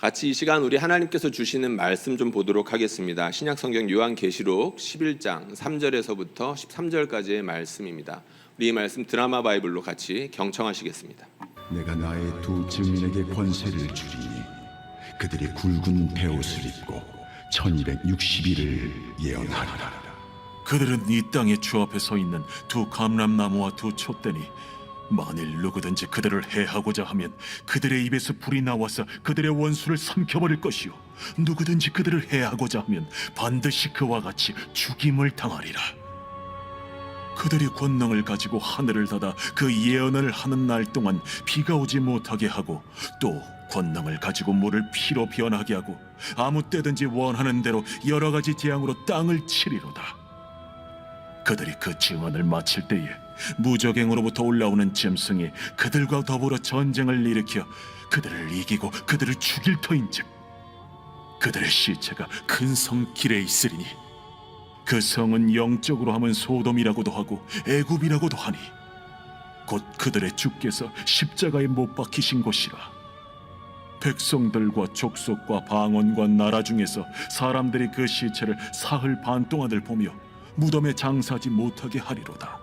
같이 이 시간 우리 하나님께서 주시는 말씀 좀 보도록 하겠습니다. 신약성경 요한계시록 11장 3절에서부터 13절까지의 말씀입니다. 우리 이 말씀 드라마 바이블로 같이 경청하시겠습니다. 내가 나의 두 증인에게 권세를 주리니 그들이 굵은 베옷을 입고 1260일을 예언하리라. 그들은 이 땅에 주 앞에 서 있는 두 감람나무와 두 촛대니 만일 누구든지 그들을 해하고자 하면 그들의 입에서 불이 나와서 그들의 원수를 삼켜버릴 것이요 누구든지 그들을 해하고자 하면 반드시 그와 같이 죽임을 당하리라. 그들이 권능을 가지고 하늘을 닫아 그 예언을 하는 날 동안 비가 오지 못하게 하고 또 권능을 가지고 물을 피로 변하게 하고 아무 때든지 원하는 대로 여러 가지 재앙으로 땅을 치리로다. 그들이 그 증언을 마칠 때에 무적행으로부터 올라오는 짐승이 그들과 더불어 전쟁을 일으켜 그들을 이기고 그들을 죽일 터인즉 그들의 시체가 큰 성 길에 있으리니 그 성은 영적으로 하면 소돔이라고도 하고 애굽이라고도 하니 곧 그들의 주께서 십자가에 못 박히신 곳이라. 백성들과 족속과 방언과 나라 중에서 사람들이 그 시체를 사흘 반 동안을 보며 무덤에 장사하지 못하게 하리로다.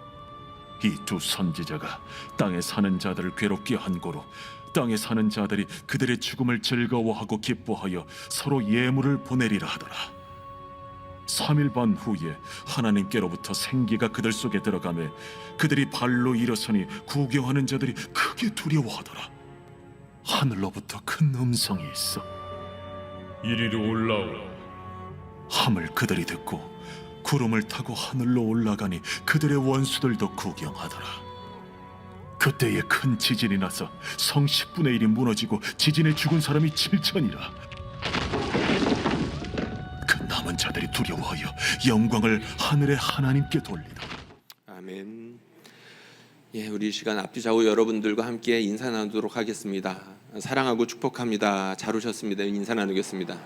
이 두 선지자가 땅에 사는 자들을 괴롭게 한 고로 땅에 사는 자들이 그들의 죽음을 즐거워하고 기뻐하여 서로 예물을 보내리라 하더라. 3일 반 후에 하나님께로부터 생기가 그들 속에 들어가매 그들이 발로 일어서니 구경하는 자들이 크게 두려워하더라. 하늘로부터 큰 음성이 있어 이리로 올라오라. 함을 그들이 듣고 구름을 타고 하늘로 올라가니 그들의 원수들도 구경하더라. 그때에 큰 지진이 나서 성 10분의 1이 무너지고 지진에 죽은 사람이 7천이라. 그 남은 자들이 두려워하여 영광을 하늘의 하나님께 돌리더라. 아멘. 예, 우리 이 시간 앞뒤 좌우 여러분들과 함께 인사 나누도록 하겠습니다. 사랑하고 축복합니다. 잘 오셨습니다. 인사 나누겠습니다.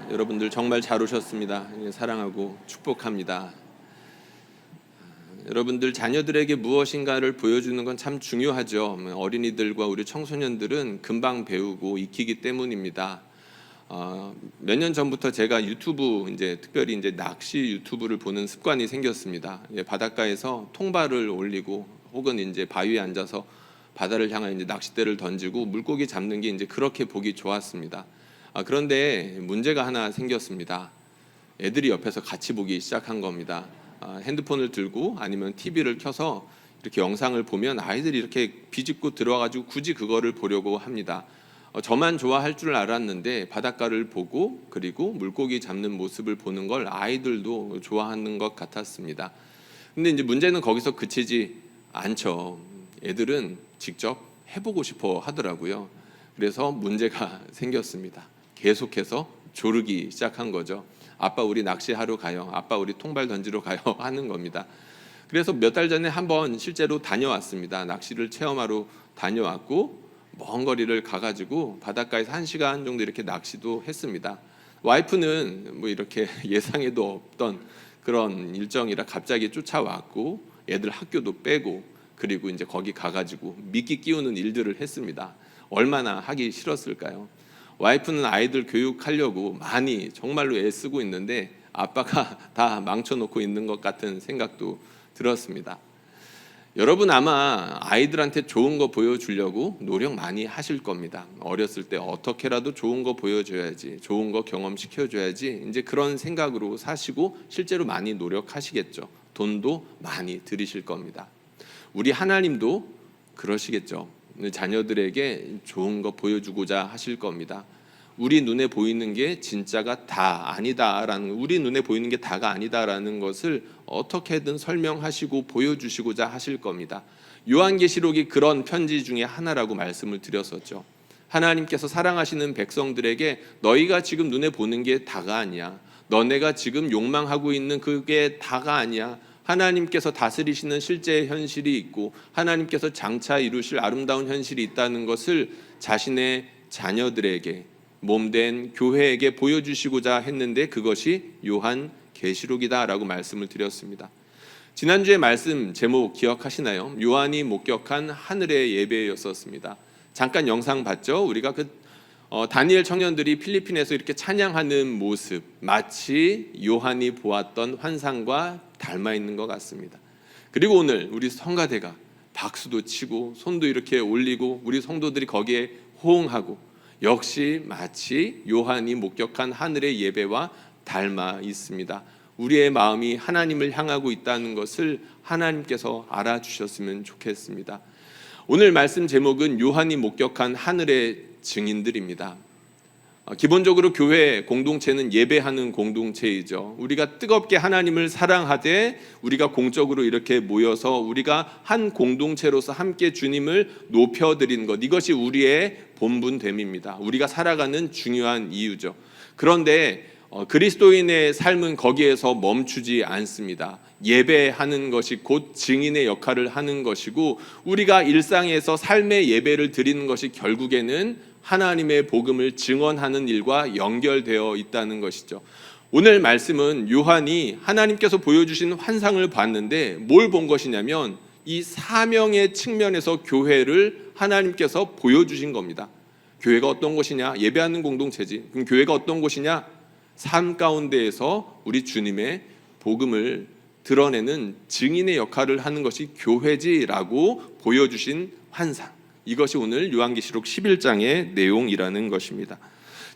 여러분들 정말 잘 오셨습니다. 사랑하고 축복합니다. 여러분들 자녀들에게 무엇인가를 보여주는 건 참 중요하죠. 어린이들과 우리 청소년들은 금방 배우고 익히기 때문입니다. 몇 년 전부터 제가 유튜브 특별히 낚시 유튜브를 보는 습관이 생겼습니다. 바닷가에서 통발을 올리고 혹은 바위에 앉아서 바다를 향한 낚싯대를 던지고 물고기 잡는 게 그렇게 보기 좋았습니다. 그런데 문제가 하나 생겼습니다. 애들이 옆에서 같이 보기 시작한 겁니다. 핸드폰을 들고 아니면 TV를 켜서 이렇게 영상을 보면 아이들이 이렇게 비집고 들어와가지고 굳이 그거를 보려고 합니다. 저만 좋아할 줄 알았는데 바닷가를 보고 그리고 물고기 잡는 모습을 보는 걸 아이들도 좋아하는 것 같았습니다. 근데 문제는 거기서 그치지 않죠. 애들은 직접 해보고 싶어 하더라고요. 그래서 문제가 생겼습니다. 계속해서 조르기 시작한 거죠. 아빠 우리 낚시하러 가요. 아빠 우리 통발 던지러 가요. 하는 겁니다. 그래서 몇 달 전에 한번 실제로 다녀왔습니다. 낚시를 체험하러 다녀왔고 먼 거리를 가가지고 바닷가에서 1시간 정도 이렇게 낚시도 했습니다. 와이프는 이렇게 예상에도 없던 그런 일정이라 갑자기 쫓아왔고 애들 학교도 빼고 그리고 거기 가가지고 미끼 끼우는 일들을 했습니다. 얼마나 하기 싫었을까요? 와이프는 아이들 교육하려고 많이 정말로 애쓰고 있는데 아빠가 다 망쳐놓고 있는 것 같은 생각도 들었습니다. 여러분 아마 아이들한테 좋은 거 보여주려고 노력 많이 하실 겁니다. 어렸을 때 어떻게라도 좋은 거 보여줘야지, 좋은 거 경험시켜줘야지 그런 생각으로 사시고 실제로 많이 노력하시겠죠. 돈도 많이 들이실 겁니다. 우리 하나님도 그러시겠죠. 자녀들에게 좋은 거 보여주고자 하실 겁니다. 우리 눈에 보이는 게 진짜가 다 아니다라는, 우리 눈에 보이는 게 다가 아니다라는 것을 어떻게든 설명하시고 보여주시고자 하실 겁니다. 요한계시록이 그런 편지 중에 하나라고 말씀을 드렸었죠. 하나님께서 사랑하시는 백성들에게 너희가 지금 눈에 보는 게 다가 아니야. 너네가 지금 욕망하고 있는 그게 다가 아니야. 하나님께서 다스리시는 실제의 현실이 있고 하나님께서 장차 이루실 아름다운 현실이 있다는 것을 자신의 자녀들에게 몸된 교회에게 보여주시고자 했는데 그것이 요한계시록이다라고 말씀을 드렸습니다. 지난주에 말씀 제목 기억하시나요? 요한이 목격한 하늘의 예배였었습니다. 잠깐 영상 봤죠? 우리가 다니엘 청년들이 필리핀에서 이렇게 찬양하는 모습, 마치 요한이 보았던 환상과 닮아 있는 것 같습니다. 그리고 오늘 우리 성가대가 박수도 치고 손도 이렇게 올리고 우리 성도들이 거기에 호응하고, 역시 마치 요한이 목격한 하늘의 예배와 닮아 있습니다. 우리의 마음이 하나님을 향하고 있다는 것을 하나님께서 알아주셨으면 좋겠습니다. 오늘 말씀 제목은 요한이 목격한 하늘의 증인들입니다. 기본적으로 교회 공동체는 예배하는 공동체이죠. 우리가 뜨겁게 하나님을 사랑하되 우리가 공적으로 이렇게 모여서 우리가 한 공동체로서 함께 주님을 높여드리는 것, 이것이 우리의 본분됨입니다. 우리가 살아가는 중요한 이유죠. 그런데 그리스도인의 삶은 거기에서 멈추지 않습니다. 예배하는 것이 곧 증인의 역할을 하는 것이고, 우리가 일상에서 삶의 예배를 드리는 것이 결국에는 하나님의 복음을 증언하는 일과 연결되어 있다는 것이죠. 오늘 말씀은 요한이 하나님께서 보여주신 환상을 봤는데 뭘 본 것이냐면 이 사명의 측면에서 교회를 하나님께서 보여주신 겁니다. 교회가 어떤 것이냐? 예배하는 공동체지. 그럼 교회가 어떤 곳이냐? 삶 가운데에서 우리 주님의 복음을 드러내는 증인의 역할을 하는 것이 교회지라고 보여주신 환상. 이것이 오늘 요한계시록 11장의 내용이라는 것입니다.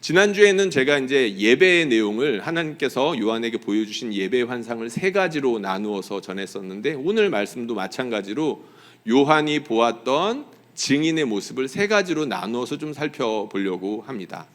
지난주에는 제가 이제 예배의 내용을 하나님께서 요한에게 보여주신 예배 환상을 세 가지로 나누어서 전했었는데, 오늘 말씀도 마찬가지로 요한이 보았던 증인의 모습을 세 가지로 나누어서 좀 살펴보려고 합니다.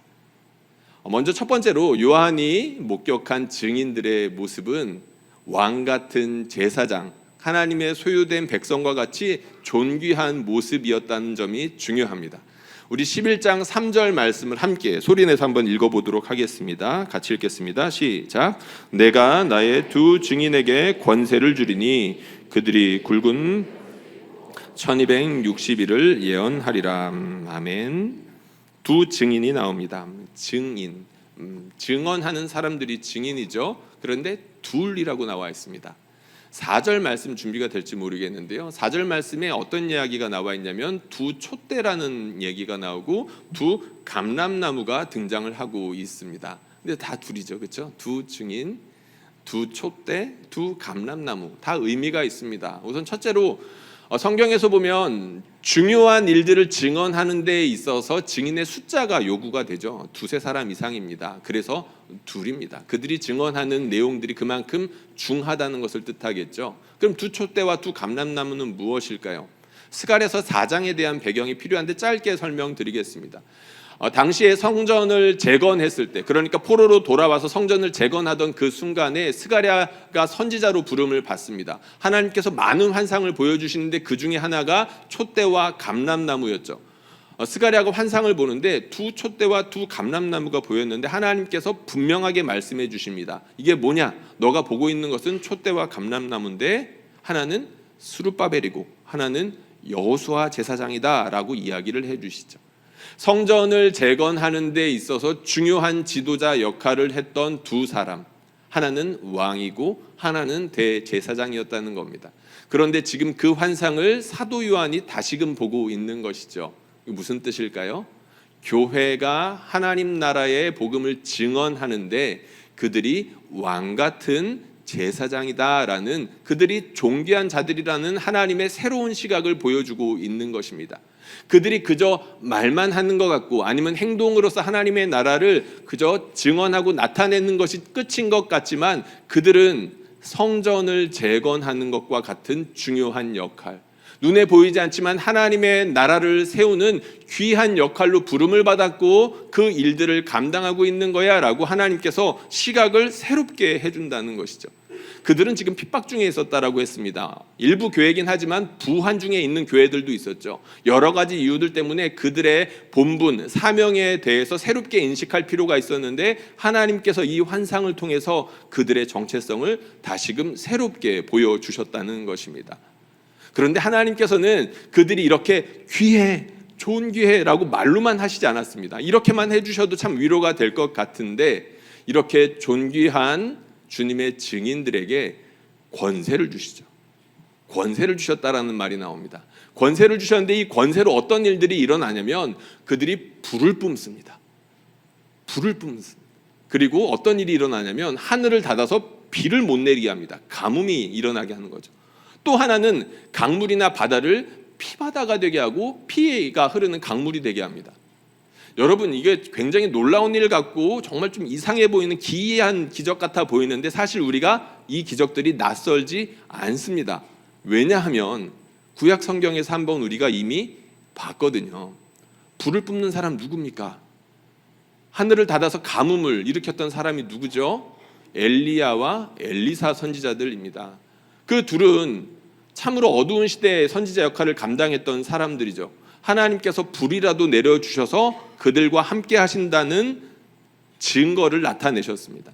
먼저 첫 번째로 요한이 목격한 증인들의 모습은 왕 같은 제사장, 하나님의 소유된 백성과 같이 존귀한 모습이었다는 점이 중요합니다. 우리 11장 3절 말씀을 함께 소리내서 한번 읽어보도록 하겠습니다. 같이 읽겠습니다. 시작. 내가 나의 두 증인에게 권세를 주리니 그들이 굵은 1260일을 예언하리라. 아멘. 두 증인이 나옵니다. 증인, 증언하는 사람들이 증인이죠. 그런데 둘이라고 나와 있습니다. 4절 말씀 준비가 될지 모르겠는데요, 4절 말씀에 어떤 이야기가 나와 있냐면 두 촛대라는 얘기가 나오고 두 감람나무가 등장을 하고 있습니다. 근데 다 둘이죠, 그렇죠? 두 증인, 두 촛대, 두 감람나무, 다 의미가 있습니다. 우선 첫째로 성경에서 보면 중요한 일들을 증언하는 데 있어서 증인의 숫자가 요구가 되죠. 두세 사람 이상입니다. 그래서 둘입니다. 그들이 증언하는 내용들이 그만큼 중하다는 것을 뜻하겠죠. 그럼 두 촛대와 두 감람나무는 무엇일까요? 스가랴서 4장에 대한 배경이 필요한데 짧게 설명드리겠습니다. 당시에 성전을 재건했을 때, 그러니까 포로로 돌아와서 성전을 재건하던 그 순간에 스가랴가 선지자로 부름을 받습니다. 하나님께서 많은 환상을 보여주시는데 그 중에 하나가 촛대와 감람나무였죠. 스가랴가 환상을 보는데 두 촛대와 두 감람나무가 보였는데 하나님께서 분명하게 말씀해 주십니다. 이게 뭐냐? 너가 보고 있는 것은 촛대와 감람나무인데 하나는 스룹바벨이고 하나는 여호수아 제사장이다 라고 이야기를 해 주시죠. 성전을 재건하는 데 있어서 중요한 지도자 역할을 했던 두 사람, 하나는 왕이고 하나는 대제사장이었다는 겁니다. 그런데 지금 그 환상을 사도 요한이 다시금 보고 있는 것이죠. 무슨 뜻일까요? 교회가 하나님 나라의 복음을 증언하는데 그들이 왕 같은 제사장이다라는, 그들이 존귀한 자들이라는 하나님의 새로운 시각을 보여주고 있는 것입니다. 그들이 그저 말만 하는 것 같고 아니면 행동으로서 하나님의 나라를 그저 증언하고 나타내는 것이 끝인 것 같지만 그들은 성전을 재건하는 것과 같은 중요한 역할, 눈에 보이지 않지만 하나님의 나라를 세우는 귀한 역할로 부름을 받았고 그 일들을 감당하고 있는 거야 라고 하나님께서 시각을 새롭게 해준다는 것이죠. 그들은 지금 핍박 중에 있었다라고 했습니다. 일부 교회이긴 하지만 부한 중에 있는 교회들도 있었죠. 여러 가지 이유들 때문에 그들의 본분, 사명에 대해서 새롭게 인식할 필요가 있었는데 하나님께서 이 환상을 통해서 그들의 정체성을 다시금 새롭게 보여주셨다는 것입니다. 그런데 하나님께서는 그들이 이렇게 귀해, 존귀해라고 말로만 하시지 않았습니다. 이렇게만 해주셔도 참 위로가 될 것 같은데 이렇게 존귀한 주님의 증인들에게 권세를 주시죠. 권세를 주셨다라는 말이 나옵니다. 권세를 주셨는데 이 권세로 어떤 일들이 일어나냐면 그들이 불을 뿜습니다. 불을 뿜습니다. 그리고 어떤 일이 일어나냐면 하늘을 닫아서 비를 못 내리게 합니다. 가뭄이 일어나게 하는 거죠. 또 하나는 강물이나 바다를 피바다가 되게 하고 피가 흐르는 강물이 되게 합니다. 여러분, 이게 굉장히 놀라운 일 같고 정말 좀 이상해 보이는 기이한 기적 같아 보이는데 사실 우리가 이 기적들이 낯설지 않습니다. 왜냐하면 구약 성경에서 한번 우리가 이미 봤거든요. 불을 뿜는 사람 누굽니까? 하늘을 닫아서 가뭄을 일으켰던 사람이 누구죠? 엘리야와 엘리사 선지자들입니다. 그 둘은 참으로 어두운 시대의 선지자 역할을 감당했던 사람들이죠. 하나님께서 불이라도 내려주셔서 그들과 함께 하신다는 증거를 나타내셨습니다.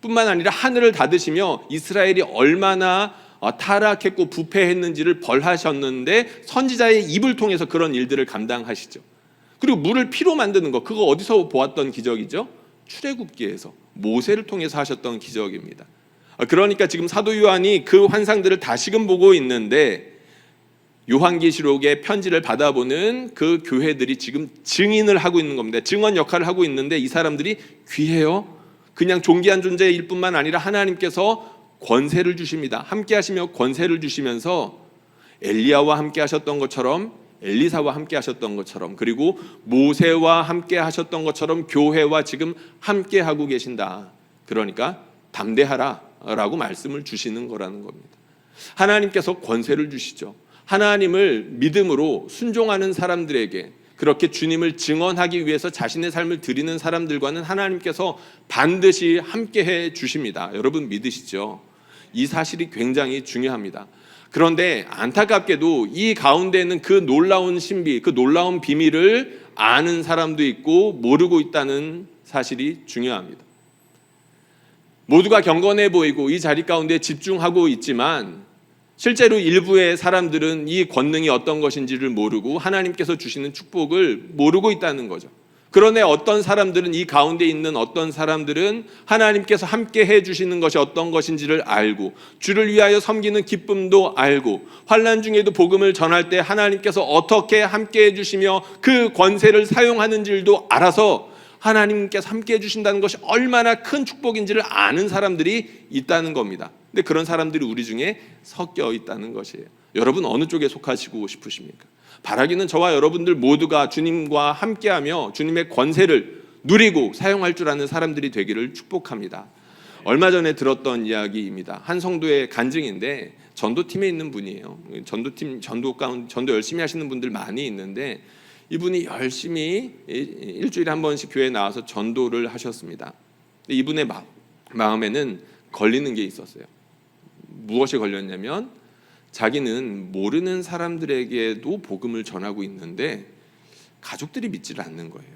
뿐만 아니라 하늘을 닫으시며 이스라엘이 얼마나 타락했고 부패했는지를 벌하셨는데 선지자의 입을 통해서 그런 일들을 감당하시죠. 그리고 물을 피로 만드는 거, 그거 어디서 보았던 기적이죠? 출애굽기에서 모세를 통해서 하셨던 기적입니다. 그러니까 지금 사도 요한이 그 환상들을 다시금 보고 있는데 요한계시록의 편지를 받아보는 그 교회들이 지금 증인을 하고 있는 겁니다. 증언 역할을 하고 있는데 이 사람들이 귀해요. 그냥 존귀한 존재일 뿐만 아니라 하나님께서 권세를 주십니다. 함께 하시며 권세를 주시면서 엘리야와 함께 하셨던 것처럼 엘리사와 함께 하셨던 것처럼 그리고 모세와 함께 하셨던 것처럼 교회와 지금 함께 하고 계신다. 그러니까 담대하라 라고 말씀을 주시는 거라는 겁니다. 하나님께서 권세를 주시죠. 하나님을 믿음으로 순종하는 사람들에게 그렇게 주님을 증언하기 위해서 자신의 삶을 드리는 사람들과는 하나님께서 반드시 함께해 주십니다. 여러분 믿으시죠? 이 사실이 굉장히 중요합니다. 그런데 안타깝게도 이 가운데는 그 놀라운 신비, 그 놀라운 비밀을 아는 사람도 있고 모르고 있다는 사실이 중요합니다. 모두가 경건해 보이고 이 자리 가운데 집중하고 있지만 실제로 일부의 사람들은 이 권능이 어떤 것인지를 모르고 하나님께서 주시는 축복을 모르고 있다는 거죠. 그런데 어떤 사람들은 이 가운데 있는 어떤 사람들은 하나님께서 함께 해주시는 것이 어떤 것인지를 알고 주를 위하여 섬기는 기쁨도 알고 환난 중에도 복음을 전할 때 하나님께서 어떻게 함께 해주시며 그 권세를 사용하는 줄도 알아서 하나님께서 함께 해주신다는 것이 얼마나 큰 축복인지를 아는 사람들이 있다는 겁니다. 근데 그런 사람들이 우리 중에 섞여 있다는 것이에요. 여러분 어느 쪽에 속하시고 싶으십니까? 바라기는 저와 여러분들 모두가 주님과 함께하며 주님의 권세를 누리고 사용할 줄 아는 사람들이 되기를 축복합니다. 얼마 전에 들었던 이야기입니다. 한 성도의 간증인데 전도팀에 있는 분이에요. 전도팀 전도 열심히 하시는 분들 많이 있는데 이분이 열심히 일주일에 한 번씩 교회에 나와서 전도를 하셨습니다. 이분의 마음에는 걸리는 게 있었어요. 무엇이 걸렸냐면 자기는 모르는 사람들에게도 복음을 전하고 있는데 가족들이 믿지를 않는 거예요.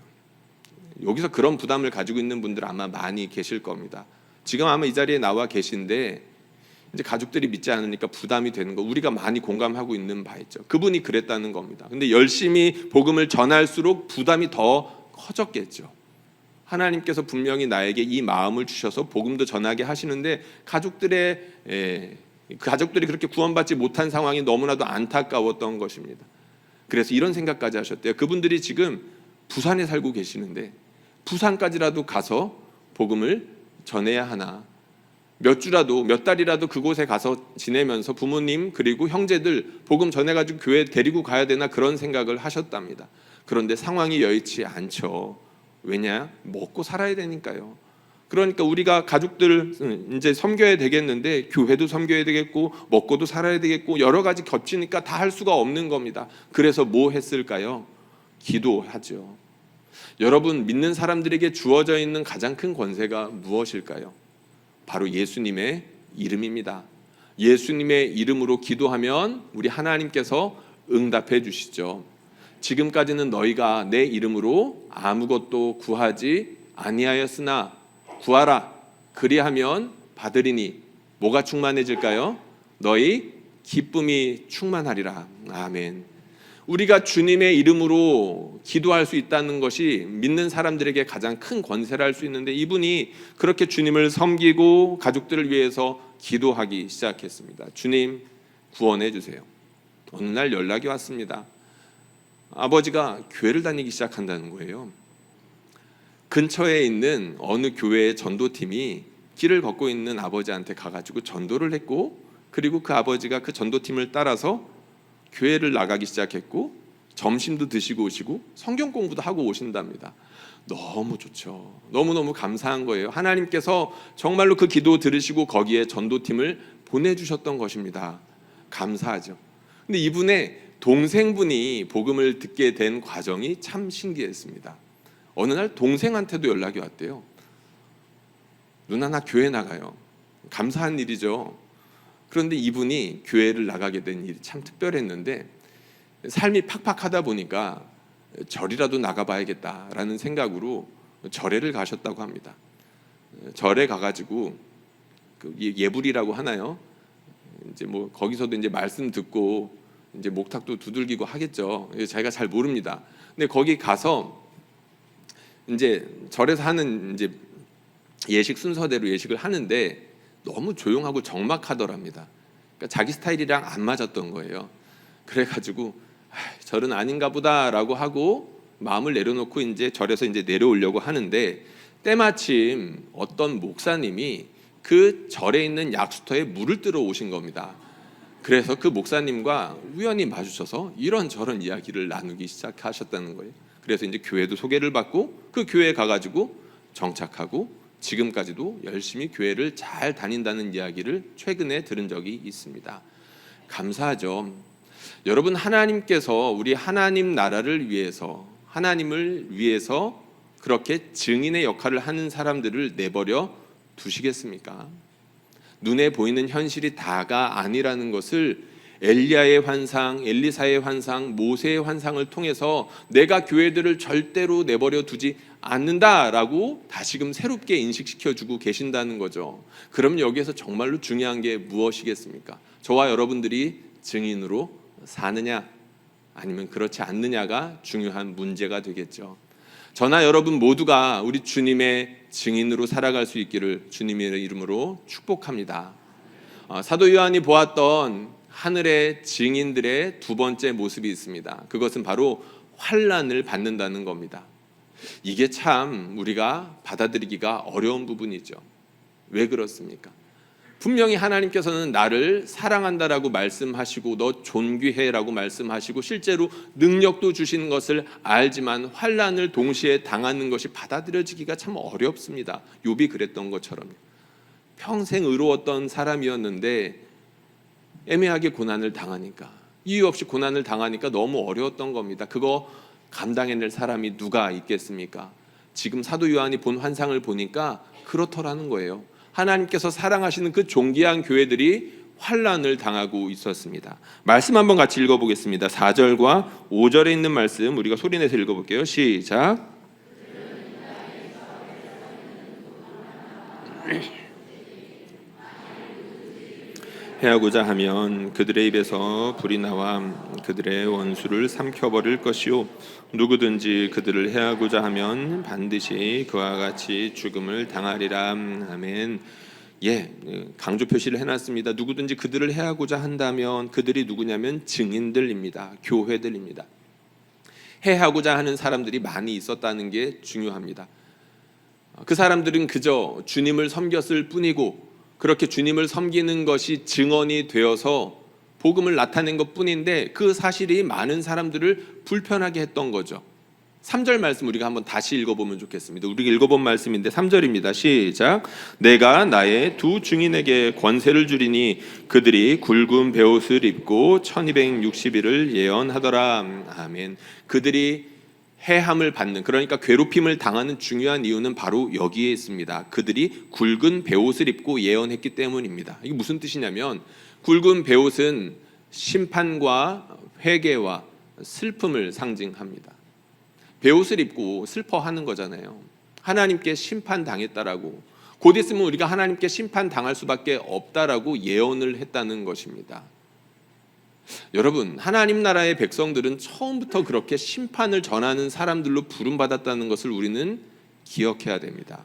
여기서 그런 부담을 가지고 있는 분들 아마 많이 계실 겁니다. 지금 아마 이 자리에 나와 계신데 이제 가족들이 믿지 않으니까 부담이 되는 거 우리가 많이 공감하고 있는 바 있죠. 그분이 그랬다는 겁니다. 근데 열심히 복음을 전할수록 부담이 더 커졌겠죠. 하나님께서 분명히 나에게 이 마음을 주셔서 복음도 전하게 하시는데 가족들이 그렇게 구원받지 못한 상황이 너무나도 안타까웠던 것입니다. 그래서 이런 생각까지 하셨대요. 그분들이 지금 부산에 살고 계시는데 부산까지라도 가서 복음을 전해야 하나, 몇 달이라도 그곳에 가서 지내면서 부모님 그리고 형제들 복음 전해가지고 교회 데리고 가야 되나 그런 생각을 하셨답니다. 그런데 상황이 여의치 않죠. 왜냐? 먹고 살아야 되니까요. 그러니까 우리가 가족들 이제 섬겨야 되겠는데 교회도 섬겨야 되겠고 먹고도 살아야 되겠고 여러 가지 겹치니까 다 할 수가 없는 겁니다. 그래서 뭐 했을까요? 기도하죠. 여러분 믿는 사람들에게 주어져 있는 가장 큰 권세가 무엇일까요? 바로 예수님의 이름입니다. 예수님의 이름으로 기도하면 우리 하나님께서 응답해 주시죠. 지금까지는 너희가 내 이름으로 아무것도 구하지 아니하였으나 구하라 그리하면 받으리니 뭐가 충만해질까요? 너희 기쁨이 충만하리라. 아멘. 우리가 주님의 이름으로 기도할 수 있다는 것이 믿는 사람들에게 가장 큰 권세를 할 수 있는데 이분이 그렇게 주님을 섬기고 가족들을 위해서 기도하기 시작했습니다. 주님 구원해 주세요. 어느 날 연락이 왔습니다. 아버지가 교회를 다니기 시작한다는 거예요. 근처에 있는 어느 교회의 전도팀이 길을 걷고 있는 아버지한테 가가지고 전도를 했고, 그리고 그 아버지가 그 전도팀을 따라서 교회를 나가기 시작했고, 점심도 드시고 오시고 성경 공부도 하고 오신답니다. 너무 좋죠. 너무너무 감사한 거예요. 하나님께서 정말로 그 기도 들으시고 거기에 전도팀을 보내주셨던 것입니다. 감사하죠. 근데 이분의 동생분이 복음을 듣게 된 과정이 참 신기했습니다. 어느 날 동생한테도 연락이 왔대요. 누나, 나 교회 나가요. 감사한 일이죠. 그런데 이분이 교회를 나가게 된 일이 참 특별했는데, 삶이 팍팍하다 보니까 절이라도 나가봐야겠다라는 생각으로 절에를 가셨다고 합니다. 절에 가가지고 그 예불이라고 하나요? 이제 뭐 거기서도 이제 말씀 듣고 이제 목탁도 두들기고 하겠죠. 자기가 잘 모릅니다. 근데 거기 가서 이제 절에서 하는 이제 예식 순서대로 예식을 하는데 너무 조용하고 적막하더랍니다. 그러니까 자기 스타일이랑 안 맞았던 거예요. 그래가지고 절은 아닌가 보다라고 하고 마음을 내려놓고 이제 절에서 이제 내려오려고 하는데, 때마침 어떤 목사님이 그 절에 있는 약수터에 물을 뜨러 오신 겁니다. 그래서 그 목사님과 우연히 마주쳐서 이런저런 이야기를 나누기 시작하셨다는 거예요. 그래서 이제 교회도 소개를 받고 그 교회에 가가지고 정착하고 지금까지도 열심히 교회를 잘 다닌다는 이야기를 최근에 들은 적이 있습니다. 감사하죠. 여러분, 하나님께서 우리 하나님 나라를 위해서, 하나님을 위해서 그렇게 증인의 역할을 하는 사람들을 내버려 두시겠습니까? 눈에 보이는 현실이 다가 아니라는 것을 엘리야의 환상, 엘리사의 환상, 모세의 환상을 통해서 내가 교회들을 절대로 내버려 두지 않는다라고 다시금 새롭게 인식시켜주고 계신다는 거죠. 그럼 여기에서 정말로 중요한 게 무엇이겠습니까? 저와 여러분들이 증인으로 사느냐 아니면 그렇지 않느냐가 중요한 문제가 되겠죠. 저나 여러분 모두가 우리 주님의 증인으로 살아갈 수 있기를 주님의 이름으로 축복합니다. 사도 요한이 보았던 하늘의 증인들의 두 번째 모습이 있습니다. 그것은 바로 환난을 받는다는 겁니다. 이게 참 우리가 받아들이기가 어려운 부분이죠. 왜 그렇습니까? 분명히 하나님께서는 나를 사랑한다라고 말씀하시고 너 존귀해라고 말씀하시고 실제로 능력도 주시는 것을 알지만 환난을 동시에 당하는 것이 받아들여지기가 참 어렵습니다. 욥이 그랬던 것처럼 평생 의로웠던 사람이었는데 애매하게 고난을 당하니까, 이유 없이 고난을 당하니까 너무 어려웠던 겁니다. 그거 감당해낼 사람이 누가 있겠습니까? 지금 사도 요한이 본 환상을 보니까 그렇더라는 거예요. 하나님께서 사랑하시는 그 존귀한 교회들이 환난을 당하고 있었습니다. 말씀 한번 같이 읽어보겠습니다. 4절과 5절에 있는 말씀 우리가 소리내서 읽어볼게요. 시작. 해하고자 하면 그들의 입에서 불이 나와 그들의 원수를 삼켜버릴 것이요 누구든지 그들을 해하고자 하면 반드시 그와 같이 죽음을 당하리라. 아멘. 강조 표시를 해놨습니다. 누구든지 그들을 해하고자 한다면 그들이 누구냐면 증인들입니다. 교회들입니다. 해하고자 하는 사람들이 많이 있었다는 게 중요합니다. 그 사람들은 그저 주님을 섬겼을 뿐이고 그렇게 주님을 섬기는 것이 증언이 되어서 복음을 나타낸 것뿐인데 그 사실이 많은 사람들을 불편하게 했던 거죠. 3절 말씀 우리가 한번 다시 읽어보면 좋겠습니다. 우리가 읽어본 말씀인데 3절입니다. 시작. 내가 나의 두 증인에게 권세를 주리니 그들이 굵은 베옷을 입고 1260일을 예언하더라. 아멘. 그들이 해함을 받는, 그러니까 괴롭힘을 당하는 중요한 이유는 바로 여기에 있습니다. 그들이 굵은 베옷을 입고 예언했기 때문입니다. 이게 무슨 뜻이냐면 굵은 베옷은 심판과 회개와 슬픔을 상징합니다. 베옷을 입고 슬퍼하는 거잖아요. 하나님께 심판당했다라고, 곧 있으면 우리가 하나님께 심판당할 수밖에 없다라고 예언을 했다는 것입니다. 여러분, 하나님 나라의 백성들은 처음부터 그렇게 심판을 전하는 사람들로 부름받았다는 것을 우리는 기억해야 됩니다.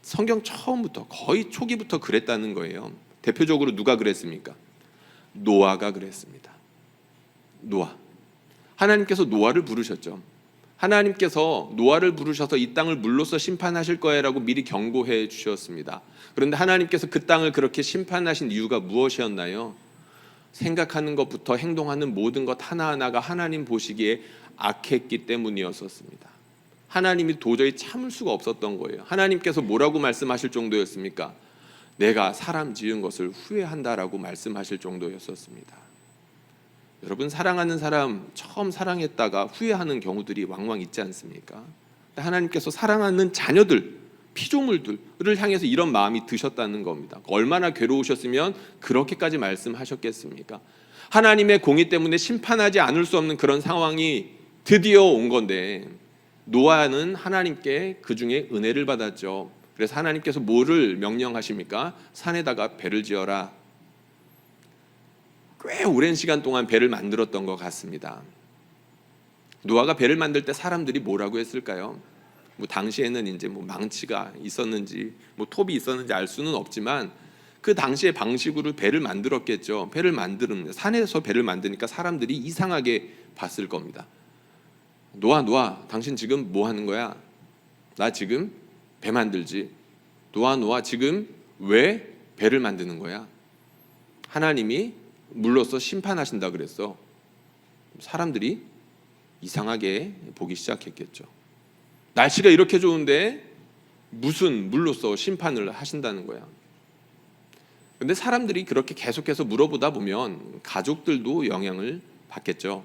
성경 처음부터, 거의 초기부터 그랬다는 거예요. 대표적으로 누가 그랬습니까? 노아가 그랬습니다. 노아. 하나님께서 노아를 부르셨죠. 하나님께서 노아를 부르셔서 이 땅을 물로써 심판하실 거야라고 미리 경고해 주셨습니다. 그런데 하나님께서 그 땅을 그렇게 심판하신 이유가 무엇이었나요? 생각하는 것부터 행동하는 모든 것 하나하나가 하나님 보시기에 악했기 때문이었습니다. 하나님이 도저히 참을 수가 없었던 거예요. 하나님께서 뭐라고 말씀하실 정도였습니까? 내가 사람 지은 것을 후회한다라고 말씀하실 정도였었습니다. 여러분, 사랑하는 사람 처음 사랑했다가 후회하는 경우들이 왕왕 있지 않습니까? 하나님께서 사랑하는 자녀들, 피조물들을 향해서 이런 마음이 드셨다는 겁니다. 얼마나 괴로우셨으면 그렇게까지 말씀하셨겠습니까? 하나님의 공의 때문에 심판하지 않을 수 없는 그런 상황이 드디어 온 건데, 노아는 하나님께 그 중에 은혜를 받았죠. 그래서 하나님께서 뭐를 명령하십니까? 산에다가 배를 지어라. 꽤 오랜 시간 동안 배를 만들었던 것 같습니다. 노아가 배를 만들 때 사람들이 뭐라고 했을까요? 당시에는 이제 망치가 있었는지 톱이 있었는지 알 수는 없지만 그 당시의 방식으로 배를 만들었겠죠. 배를 만드는 산에서 배를 만드니까 사람들이 이상하게 봤을 겁니다. 노아, 당신 지금 뭐 하는 거야? 나 지금 배 만들지. 노아, 지금 왜 배를 만드는 거야? 하나님이 물로써 심판하신다 그랬어. 사람들이 이상하게 보기 시작했겠죠. 날씨가 이렇게 좋은데 무슨 물로써 심판을 하신다는 거야. 근데 사람들이 그렇게 계속해서 물어보다 보면 가족들도 영향을 받겠죠.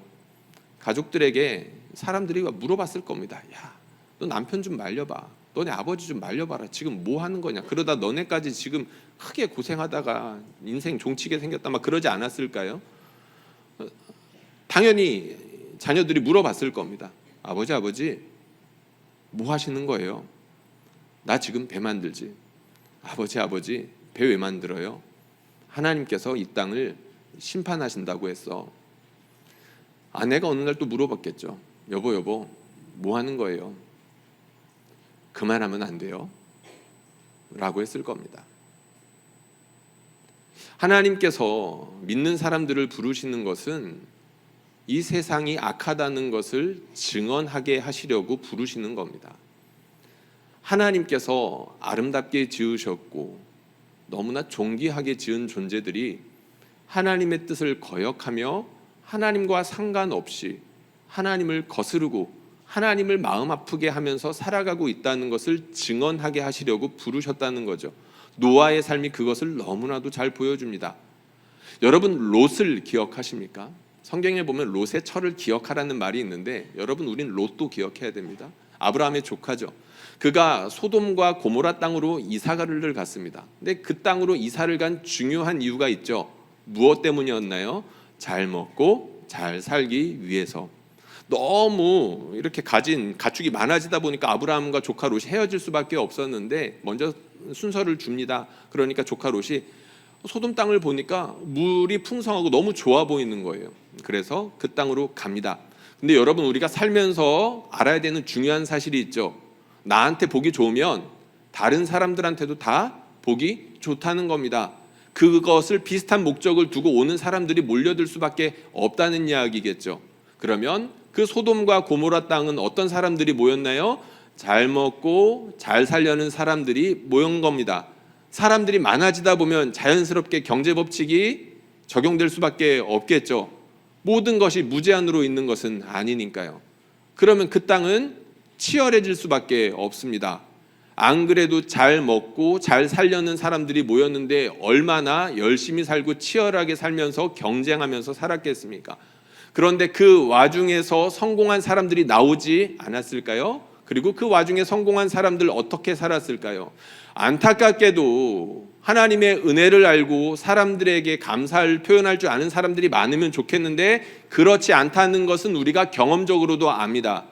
가족들에게 사람들이 물어봤을 겁니다. 야, 너 남편 좀 말려봐. 너네 아버지 좀 말려봐라. 지금 뭐 하는 거냐. 그러다 너네까지 지금 크게 고생하다가 인생 종치게 생겼다 막 그러지 않았을까요? 당연히 자녀들이 물어봤을 겁니다. 아버지 뭐 하시는 거예요? 나 지금 배 만들지. 아버지 배 왜 만들어요? 하나님께서 이 땅을 심판하신다고 했어. 아내가 어느 날 또 물어봤겠죠. 여보 뭐 하는 거예요? 그만하면 안 돼요? 라고 했을 겁니다. 하나님께서 믿는 사람들을 부르시는 것은 이 세상이 악하다는 것을 증언하게 하시려고 부르시는 겁니다. 하나님께서 아름답게 지으셨고 너무나 존귀하게 지은 존재들이 하나님의 뜻을 거역하며 하나님과 상관없이 하나님을 거스르고 하나님을 마음 아프게 하면서 살아가고 있다는 것을 증언하게 하시려고 부르셨다는 거죠. 노아의 삶이 그것을 너무나도 잘 보여줍니다. 여러분, 롯을 기억하십니까? 성경에 보면 롯의 철을 기억하라는 말이 있는데, 여러분, 우린 롯도 기억해야 됩니다. 아브라함의 조카죠. 그가 소돔과 고모라 땅으로 이사를 갔습니다. 근데 그 땅으로 이사를 간 중요한 이유가 있죠. 무엇 때문이었나요? 잘 먹고 잘 살기 위해서. 너무 이렇게 가진 가축이 많아지다 보니까 아브라함과 조카 롯이 헤어질 수밖에 없었는데 먼저 순서를 줍니다. 그러니까 조카 롯이 소돔 땅을 보니까 물이 풍성하고 너무 좋아 보이는 거예요. 그래서 그 땅으로 갑니다. 근데 여러분, 우리가 살면서 알아야 되는 중요한 사실이 있죠. 나한테 보기 좋으면 다른 사람들한테도 다 보기 좋다는 겁니다. 그것을 비슷한 목적을 두고 오는 사람들이 몰려들 수밖에 없다는 이야기겠죠. 그러면 그 소돔과 고모라 땅은 어떤 사람들이 모였나요? 잘 먹고 잘 살려는 사람들이 모인 겁니다. 사람들이 많아지다 보면 자연스럽게 경제 법칙이 적용될 수밖에 없겠죠. 모든 것이 무제한으로 있는 것은 아니니까요. 그러면 그 땅은 치열해질 수밖에 없습니다. 안 그래도 잘 먹고 잘 살려는 사람들이 모였는데 얼마나 열심히 살고 치열하게 살면서 경쟁하면서 살았겠습니까? 그런데 그 와중에서 성공한 사람들이 나오지 않았을까요? 그리고 그 와중에 성공한 사람들 어떻게 살았을까요? 안타깝게도 하나님의 은혜를 알고 사람들에게 감사를 표현할 줄 아는 사람들이 많으면 좋겠는데 그렇지 않다는 것은 우리가 경험적으로도 압니다.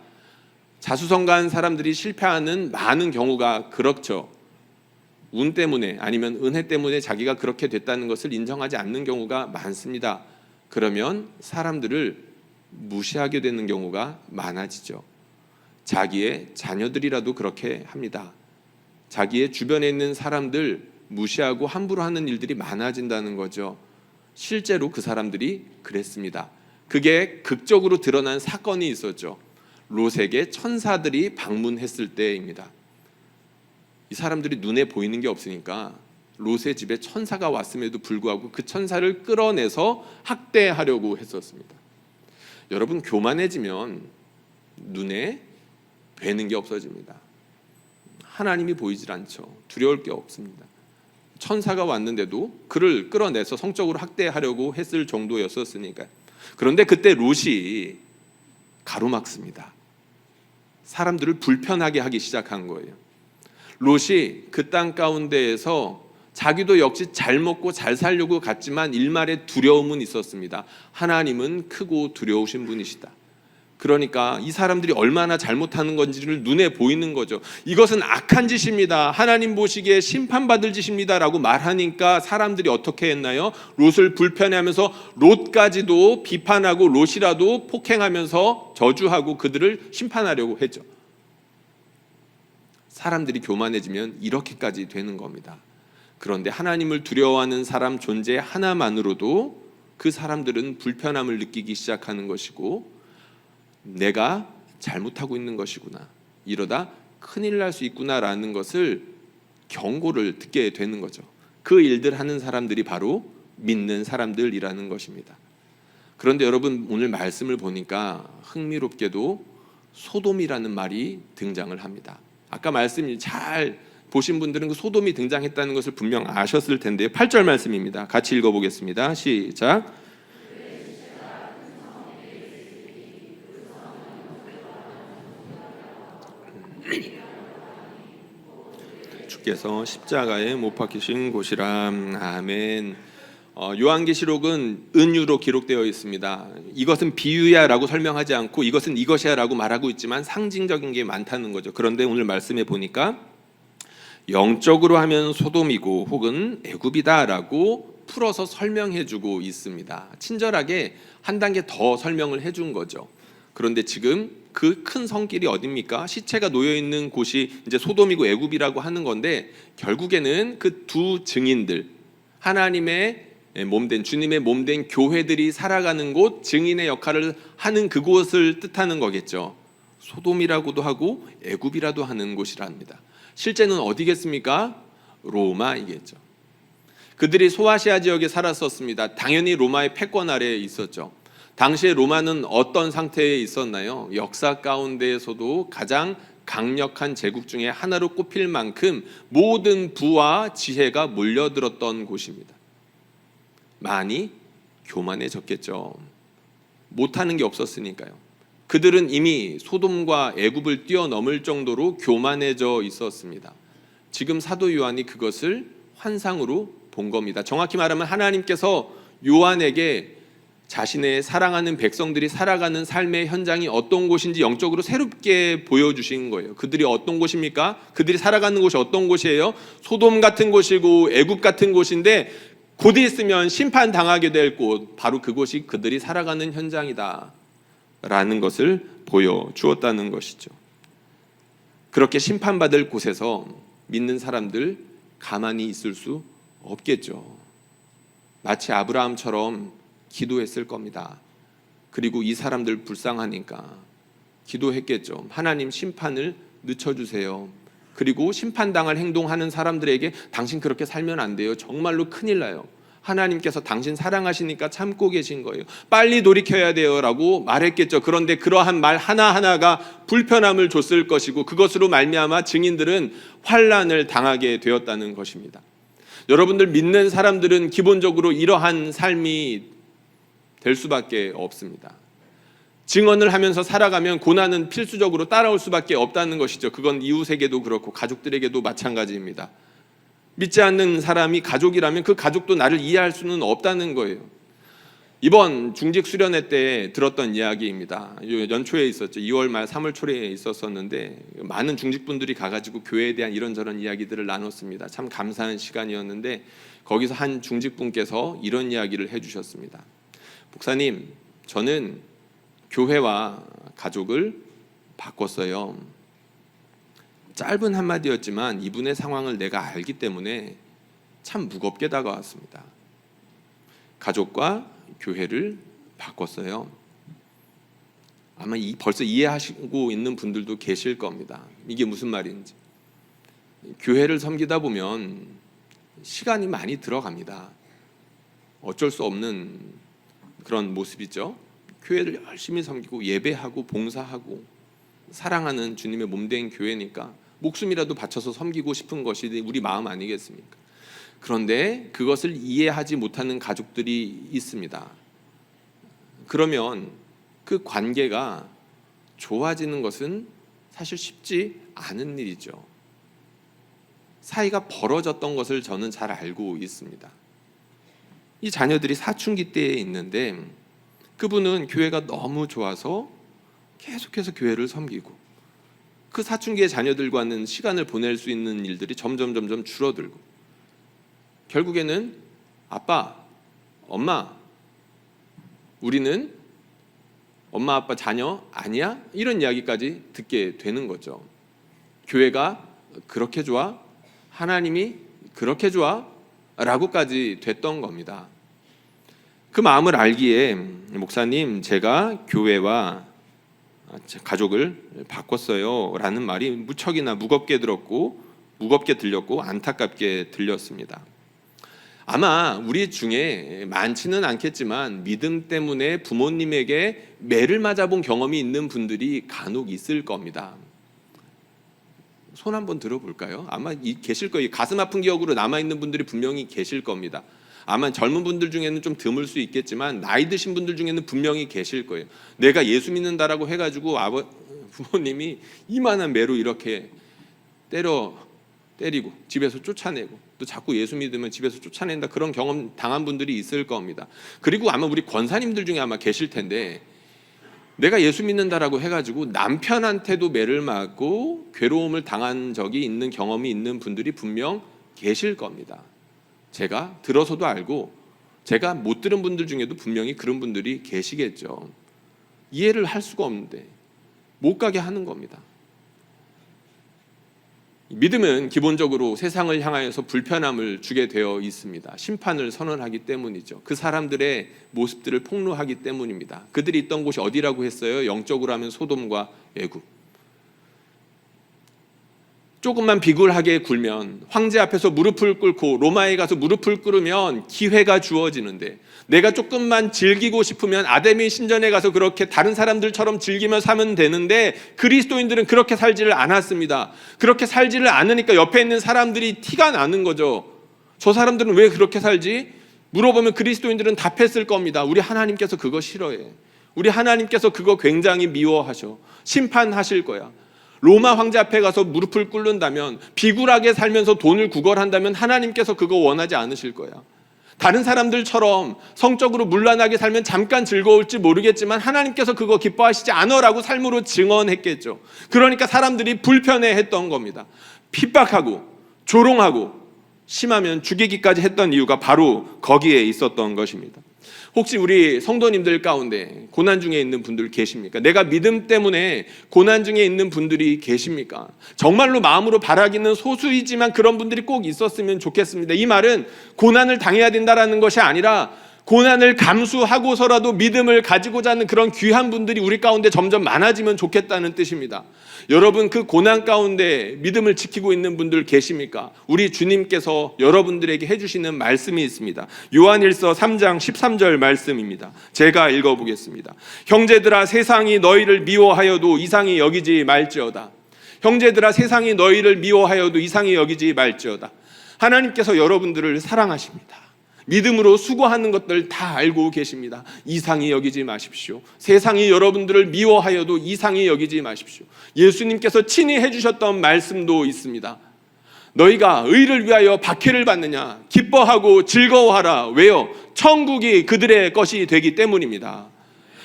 자수성가한 사람들이 실패하는 많은 경우가 그렇죠. 운 때문에 아니면 은혜 때문에 자기가 그렇게 됐다는 것을 인정하지 않는 경우가 많습니다. 그러면 사람들을 무시하게 되는 경우가 많아지죠. 자기의 자녀들이라도 그렇게 합니다. 자기의 주변에 있는 사람들 무시하고 함부로 하는 일들이 많아진다는 거죠. 실제로 그 사람들이 그랬습니다. 그게 극적으로 드러난 사건이 있었죠. 롯에게 천사들이 방문했을 때입니다. 이 사람들이 눈에 보이는 게 없으니까 롯의 집에 천사가 왔음에도 불구하고 그 천사를 끌어내서 학대하려고 했었습니다. 여러분, 교만해지면 눈에 뵈는 게 없어집니다. 하나님이 보이질 않죠. 두려울 게 없습니다. 천사가 왔는데도 그를 끌어내서 성적으로 학대하려고 했을 정도였었으니까요. 그런데 그때 롯이 가로막습니다. 사람들을 불편하게 하기 시작한 거예요. 롯이 그 땅 가운데에서 자기도 역시 잘 먹고 잘 살려고 갔지만 일말의 두려움은 있었습니다. 하나님은 크고 두려우신 분이시다. 그러니까 이 사람들이 얼마나 잘못하는 건지를 눈에 보이는 거죠. 이것은 악한 짓입니다. 하나님 보시기에 심판받을 짓입니다 라고 말하니까 사람들이 어떻게 했나요? 롯을 불편해하면서 롯까지도 비판하고 롯이라도 폭행하면서 저주하고 그들을 심판하려고 했죠. 사람들이 교만해지면 이렇게까지 되는 겁니다. 그런데 하나님을 두려워하는 사람 존재 하나만으로도 그 사람들은 불편함을 느끼기 시작하는 것이고, 내가 잘못하고 있는 것이구나, 이러다 큰일 날 수 있구나라는 것을 경고를 듣게 되는 거죠. 그 일들 하는 사람들이 바로 믿는 사람들이라는 것입니다. 그런데 여러분, 오늘 말씀을 보니까 흥미롭게도 소돔이라는 말이 등장을 합니다. 아까 말씀 잘 보신 분들은 그 소돔이 등장했다는 것을 분명 아셨을 텐데요. 8절 말씀입니다. 같이 읽어보겠습니다. 시작. 주께서 십자가에 못 박히신 곳이라. 아멘. 요한계시록은 은유로 기록되어 있습니다. 이것은 비유야라고 설명하지 않고 이것은 이것이야라고 말하고 있지만 상징적인 게 많다는 거죠. 그런데 오늘 말씀에 보니까 영적으로 하면 소돔이고 혹은 애굽이다라고 풀어서 설명해주고 있습니다. 친절하게 한 단계 더 설명을 해준 거죠. 그런데 지금 그 큰 성길이 어딥니까? 시체가 놓여 있는 곳이 이제 소돔이고 애굽이라고 하는 건데, 결국에는 그 두 증인들, 하나님의 몸된, 주님의 몸된 교회들이 살아가는 곳, 증인의 역할을 하는 그곳을 뜻하는 거겠죠. 소돔이라고도 하고 애굽이라도 하는 곳이랍니다. 실제는 어디겠습니까? 로마이겠죠. 그들이 소아시아 지역에 살았었습니다. 당연히 로마의 패권 아래에 있었죠. 당시에 로마는 어떤 상태에 있었나요? 역사 가운데에서도 가장 강력한 제국 중에 하나로 꼽힐 만큼 모든 부와 지혜가 몰려들었던 곳입니다. 많이 교만해졌겠죠. 못하는 게 없었으니까요. 그들은 이미 소돔과 애굽을 뛰어넘을 정도로 교만해져 있었습니다. 지금 사도 요한이 그것을 환상으로 본 겁니다. 정확히 말하면 하나님께서 요한에게 자신의 사랑하는 백성들이 살아가는 삶의 현장이 어떤 곳인지 영적으로 새롭게 보여주신 거예요. 그들이 어떤 곳입니까? 그들이 살아가는 곳이 어떤 곳이에요? 소돔 같은 곳이고 애굽 같은 곳인데 곧 있으면 심판당하게 될 곳, 바로 그곳이 그들이 살아가는 현장이다 라는 것을 보여주었다는 것이죠. 그렇게 심판받을 곳에서 믿는 사람들 가만히 있을 수 없겠죠. 마치 아브라함처럼 기도했을 겁니다. 그리고 이 사람들 불쌍하니까 기도했겠죠. 하나님, 심판을 늦춰주세요. 그리고 심판당할 행동하는 사람들에게 당신 그렇게 살면 안 돼요. 정말로 큰일 나요. 하나님께서 당신 사랑하시니까 참고 계신 거예요. 빨리 돌이켜야 돼요 라고 말했겠죠. 그런데 그러한 말 하나하나가 불편함을 줬을 것이고, 그것으로 말미암아 증인들은 환난을 당하게 되었다는 것입니다. 여러분들, 믿는 사람들은 기본적으로 이러한 삶이 될 수밖에 없습니다. 증언을 하면서 살아가면 고난은 필수적으로 따라올 수밖에 없다는 것이죠. 그건 이웃에게도 그렇고 가족들에게도 마찬가지입니다. 믿지 않는 사람이 가족이라면 그 가족도 나를 이해할 수는 없다는 거예요. 이번 중직 수련회 때 들었던 이야기입니다. 연초에 있었죠. 2월 말 3월 초에 있었었는데 많은 중직분들이 가가지고 교회에 대한 이런저런 이야기들을 나눴습니다. 참 감사한 시간이었는데 거기서 한 중직분께서 이런 이야기를 해주셨습니다. 목사님, 저는 교회와 가족을 바꿨어요. 짧은 한마디였지만 이분의 상황을 내가 알기 때문에 참 무겁게 다가왔습니다. 가족과 교회를 바꿨어요. 아마 벌써 이해하시고 있는 분들도 계실 겁니다. 이게 무슨 말인지. 교회를 섬기다 보면 시간이 많이 들어갑니다. 어쩔 수 없는 그런 모습이죠. 교회를 열심히 섬기고 예배하고 봉사하고 사랑하는 주님의 몸된 교회니까 목숨이라도 바쳐서 섬기고 싶은 것이 우리 마음 아니겠습니까? 그런데 그것을 이해하지 못하는 가족들이 있습니다. 그러면 그 관계가 좋아지는 것은 사실 쉽지 않은 일이죠. 사이가 벌어졌던 것을 저는 잘 알고 있습니다. 이 자녀들이 사춘기 때에 있는데 그분은 교회가 너무 좋아서 계속해서 교회를 섬기고 그 사춘기의 자녀들과는 시간을 보낼 수 있는 일들이 점점 줄어들고 결국에는 아빠, 엄마, 우리는 엄마 아빠 자녀 아니야? 이런 이야기까지 듣게 되는 거죠. 교회가 그렇게 좋아? 하나님이 그렇게 좋아? 라고까지 됐던 겁니다. 그 마음을 알기에 목사님, 제가 교회와 가족을 바꿨어요 라는 말이 무척이나 무겁게 들렸고 안타깝게 들렸습니다. 아마 우리 중에 많지는 않겠지만 믿음 때문에 부모님에게 매를 맞아본 경험이 있는 분들이 간혹 있을 겁니다. 손 한번 들어볼까요? 아마 계실 거예요. 가슴 아픈 기억으로 남아있는 분들이 분명히 계실 겁니다. 아마 젊은 분들 중에는 좀 드물 수 있겠지만 나이 드신 분들 중에는 분명히 계실 거예요. 내가 예수 믿는다라고 해가지고 부모님이 이만한 매로 이렇게 때리고 집에서 쫓아내고 또 자꾸 예수 믿으면 집에서 쫓아낸다, 그런 경험 당한 분들이 있을 겁니다. 그리고 아마 우리 권사님들 중에 아마 계실 텐데 내가 예수 믿는다라고 해가지고 남편한테도 매를 맞고 괴로움을 당한 적이 있는 경험이 있는 분들이 분명 계실 겁니다. 제가 들어서도 알고 제가 못 들은 분들 중에도 분명히 그런 분들이 계시겠죠. 이해를 할 수가 없는데 못 가게 하는 겁니다. 믿음은 기본적으로 세상을 향하여서 불편함을 주게 되어 있습니다. 심판을 선언하기 때문이죠. 그 사람들의 모습들을 폭로하기 때문입니다. 그들이 있던 곳이 어디라고 했어요? 영적으로 하면 소돔과 애굽. 조금만 비굴하게 굴면, 황제 앞에서 무릎을 꿇고 로마에 가서 무릎을 꿇으면 기회가 주어지는데, 내가 조금만 즐기고 싶으면 아담의 신전에 가서 그렇게 다른 사람들처럼 즐기며 사면 되는데 그리스도인들은 그렇게 살지를 않았습니다. 그렇게 살지를 않으니까 옆에 있는 사람들이 티가 나는 거죠. 저 사람들은 왜 그렇게 살지? 물어보면 그리스도인들은 답했을 겁니다. 우리 하나님께서 그거 싫어해. 우리 하나님께서 그거 굉장히 미워하셔. 심판하실 거야. 로마 황제 앞에 가서 무릎을 꿇는다면, 비굴하게 살면서 돈을 구걸한다면 하나님께서 그거 원하지 않으실 거야. 다른 사람들처럼 성적으로 문란하게 살면 잠깐 즐거울지 모르겠지만 하나님께서 그거 기뻐하시지 않으라고 삶으로 증언했겠죠. 그러니까 사람들이 불편해했던 겁니다. 핍박하고 조롱하고 심하면 죽이기까지 했던 이유가 바로 거기에 있었던 것입니다. 혹시 우리 성도님들 가운데 고난 중에 있는 분들 계십니까? 내가 믿음 때문에 고난 중에 있는 분들이 계십니까? 정말로 마음으로 바라기는 소수이지만 그런 분들이 꼭 있었으면 좋겠습니다. 이 말은 고난을 당해야 된다라는 것이 아니라 고난을 감수하고서라도 믿음을 가지고자 하는 그런 귀한 분들이 우리 가운데 점점 많아지면 좋겠다는 뜻입니다. 여러분, 그 고난 가운데 믿음을 지키고 있는 분들 계십니까? 우리 주님께서 여러분들에게 해주시는 말씀이 있습니다. 요한일서 3장 13절 말씀입니다. 제가 읽어보겠습니다. 형제들아, 세상이 너희를 미워하여도 이상히 여기지 말지어다. 형제들아, 세상이 너희를 미워하여도 이상히 여기지 말지어다. 하나님께서 여러분들을 사랑하십니다. 믿음으로 수고하는 것들 다 알고 계십니다. 이상히 여기지 마십시오. 세상이 여러분들을 미워하여도 이상히 여기지 마십시오. 예수님께서 친히 해주셨던 말씀도 있습니다. 너희가 의를 위하여 박해를 받느냐? 기뻐하고 즐거워하라. 왜요? 천국이 그들의 것이 되기 때문입니다.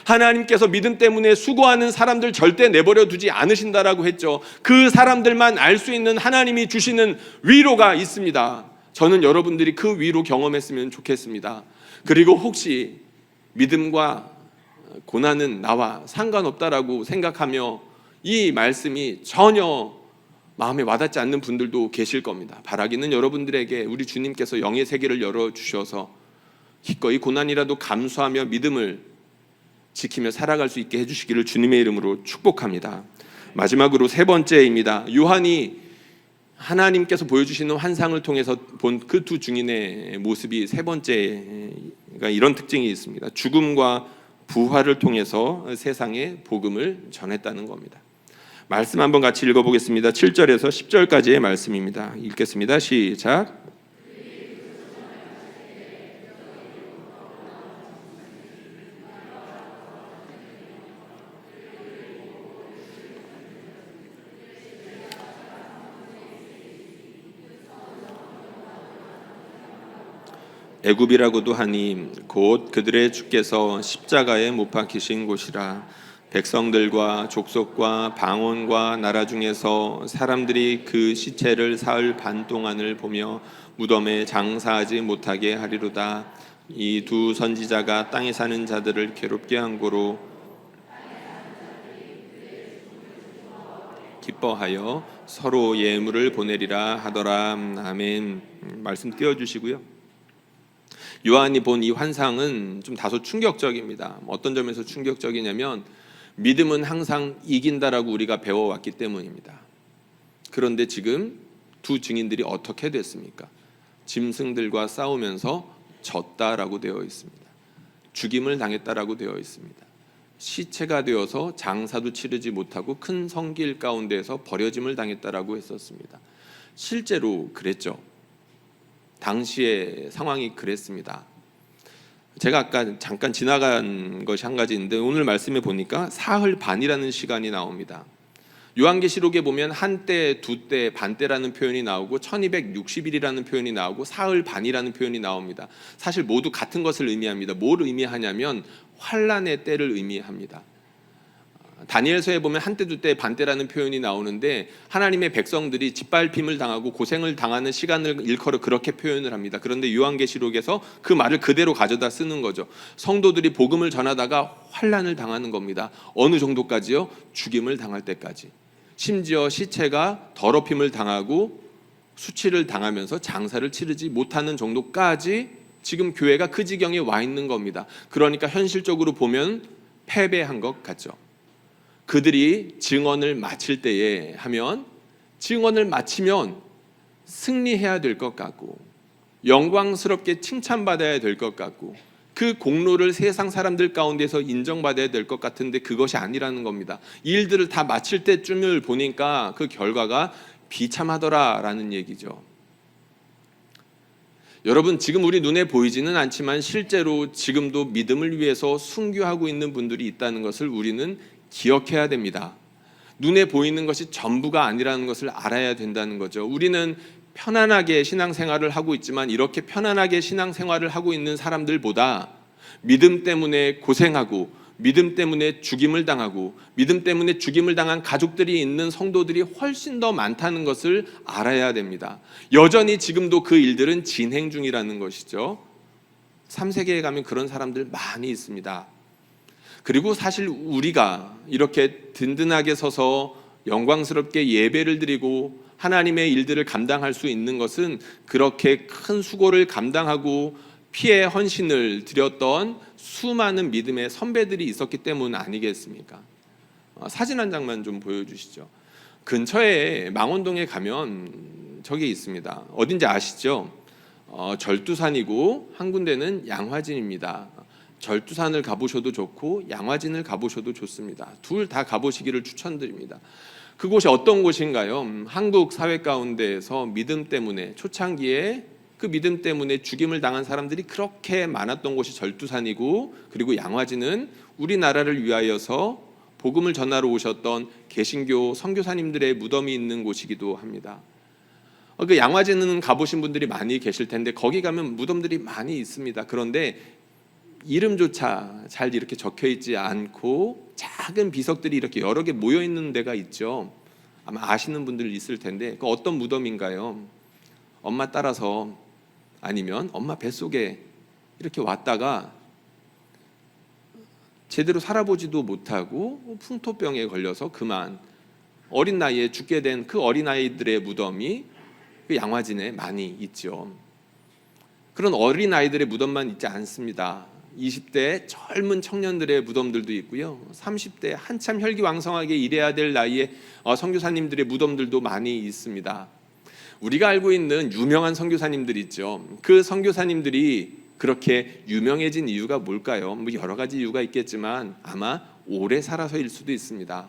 하나님께서 믿음 때문에 수고하는 사람들 절대 내버려 두지 않으신다라고 했죠. 그 사람들만 알 수 있는 하나님이 주시는 위로가 있습니다. 저는 여러분들이 그 위로 경험했으면 좋겠습니다. 그리고 혹시 믿음과 고난은 나와 상관없다라고 생각하며 이 말씀이 전혀 마음에 와닿지 않는 분들도 계실 겁니다. 바라기는 여러분들에게 우리 주님께서 영의 세계를 열어주셔서 기꺼이 고난이라도 감수하며 믿음을 지키며 살아갈 수 있게 해주시기를 주님의 이름으로 축복합니다. 마지막으로 세 번째입니다. 요한이 하나님께서 보여주시는 환상을 통해서 본 그 두 증인의 모습이 세 번째가 이런 특징이 있습니다. 죽음과 부활을 통해서 세상에 복음을 전했다는 겁니다. 말씀 한번 같이 읽어보겠습니다. 7절에서 10절까지의 말씀입니다. 읽겠습니다. 시작. 애굽이라고도 하니 곧 그들의 주께서 십자가에 못 박히신 곳이라. 백성들과 족속과 방언과 나라 중에서 사람들이 그 시체를 사흘 반 동안을 보며 무덤에 장사하지 못하게 하리로다. 이 두 선지자가 땅에 사는 자들을 괴롭게 한 고로 기뻐하여 서로 예물을 보내리라 하더라. 아멘. 말씀 띄워주시고요. 요한이 본 이 환상은 좀 다소 충격적입니다. 어떤 점에서 충격적이냐면 믿음은 항상 이긴다라고 우리가 배워왔기 때문입니다. 그런데 지금 두 증인들이 어떻게 됐습니까? 짐승들과 싸우면서 졌다라고 되어 있습니다. 죽임을 당했다라고 되어 있습니다. 시체가 되어서 장사도 치르지 못하고 큰 성길 가운데에서 버려짐을 당했다라고 했었습니다. 실제로 그랬죠. 당시의 상황이 그랬습니다. 제가 아까 잠깐 지나간 것이 한 가지 있는데 오늘 말씀에 보니까 사흘 반이라는 시간이 나옵니다. 요한계시록에 보면 한때, 두때, 반때라는 표현이 나오고 1260일이라는 표현이 나오고 사흘 반이라는 표현이 나옵니다. 사실 모두 같은 것을 의미합니다. 뭘 의미하냐면 환란의 때를 의미합니다. 다니엘서에 보면 한때, 두때, 반때라는 표현이 나오는데 하나님의 백성들이 짓밟힘을 당하고 고생을 당하는 시간을 일컬어 그렇게 표현을 합니다. 그런데 요한계시록에서 그 말을 그대로 가져다 쓰는 거죠. 성도들이 복음을 전하다가 환란을 당하는 겁니다. 어느 정도까지요? 죽임을 당할 때까지. 심지어 시체가 더럽힘을 당하고 수치를 당하면서 장사를 치르지 못하는 정도까지 지금 교회가 그 지경에 와 있는 겁니다. 그러니까 현실적으로 보면 패배한 것 같죠. 그들이 증언을 마칠 때에 하면 증언을 마치면 승리해야 될 것 같고 영광스럽게 칭찬받아야 될 것 같고 그 공로를 세상 사람들 가운데서 인정받아야 될 것 같은데 그것이 아니라는 겁니다. 일들을 다 마칠 때쯤을 보니까 그 결과가 비참하더라라는 얘기죠. 여러분, 지금 우리 눈에 보이지는 않지만 실제로 지금도 믿음을 위해서 순교하고 있는 분들이 있다는 것을 우리는 기억해야 됩니다. 눈에 보이는 것이 전부가 아니라는 것을 알아야 된다는 거죠. 우리는 편안하게 신앙생활을 하고 있지만 이렇게 편안하게 신앙생활을 하고 있는 사람들보다 믿음 때문에 고생하고 믿음 때문에 죽임을 당하고 믿음 때문에 죽임을 당한 가족들이 있는 성도들이 훨씬 더 많다는 것을 알아야 됩니다. 여전히 지금도 그 일들은 진행 중이라는 것이죠. 3세계에 가면 그런 사람들 많이 있습니다. 그리고 사실 우리가 이렇게 든든하게 서서 영광스럽게 예배를 드리고 하나님의 일들을 감당할 수 있는 것은 그렇게 큰 수고를 감당하고 피의 헌신을 드렸던 수많은 믿음의 선배들이 있었기 때문 아니겠습니까? 사진 한 장만 좀 보여주시죠. 근처에 망원동에 가면 저기 있습니다. 어딘지 아시죠? 절두산이고 한 군데는 양화진입니다. 절두산을 가보셔도 좋고 양화진을 가보셔도 좋습니다. 둘 다 가보시기를 추천드립니다. 그곳이 어떤 곳인가요? 한국 사회 가운데에서 믿음 때문에 초창기에 그 믿음 때문에 죽임을 당한 사람들이 그렇게 많았던 곳이 절두산이고 그리고 양화진은 우리나라를 위하여서 복음을 전하러 오셨던 개신교 선교사님들의 무덤이 있는 곳이기도 합니다. 그 양화진은 가보신 분들이 많이 계실 텐데 거기 가면 무덤들이 많이 있습니다. 그런데 이름조차 잘 이렇게 적혀 있지 않고 작은 비석들이 이렇게 여러 개 모여 있는 데가 있죠. 아마 아시는 분들 있을 텐데 그 어떤 무덤인가요? 엄마 따라서 아니면 엄마 뱃속에 이렇게 왔다가 제대로 살아보지도 못하고 풍토병에 걸려서 그만 어린 나이에 죽게 된 그 어린아이들의 무덤이 그 양화진에 많이 있죠. 그런 어린아이들의 무덤만 있지 않습니다. 20대 젊은 청년들의 무덤들도 있고요. 30대 한참 혈기왕성하게 일해야 될 나이에 선교사님들의 무덤들도 많이 있습니다. 우리가 알고 있는 유명한 선교사님들 있죠. 그 선교사님들이 그렇게 유명해진 이유가 뭘까요? 뭐 여러 가지 이유가 있겠지만 아마 오래 살아서일 수도 있습니다.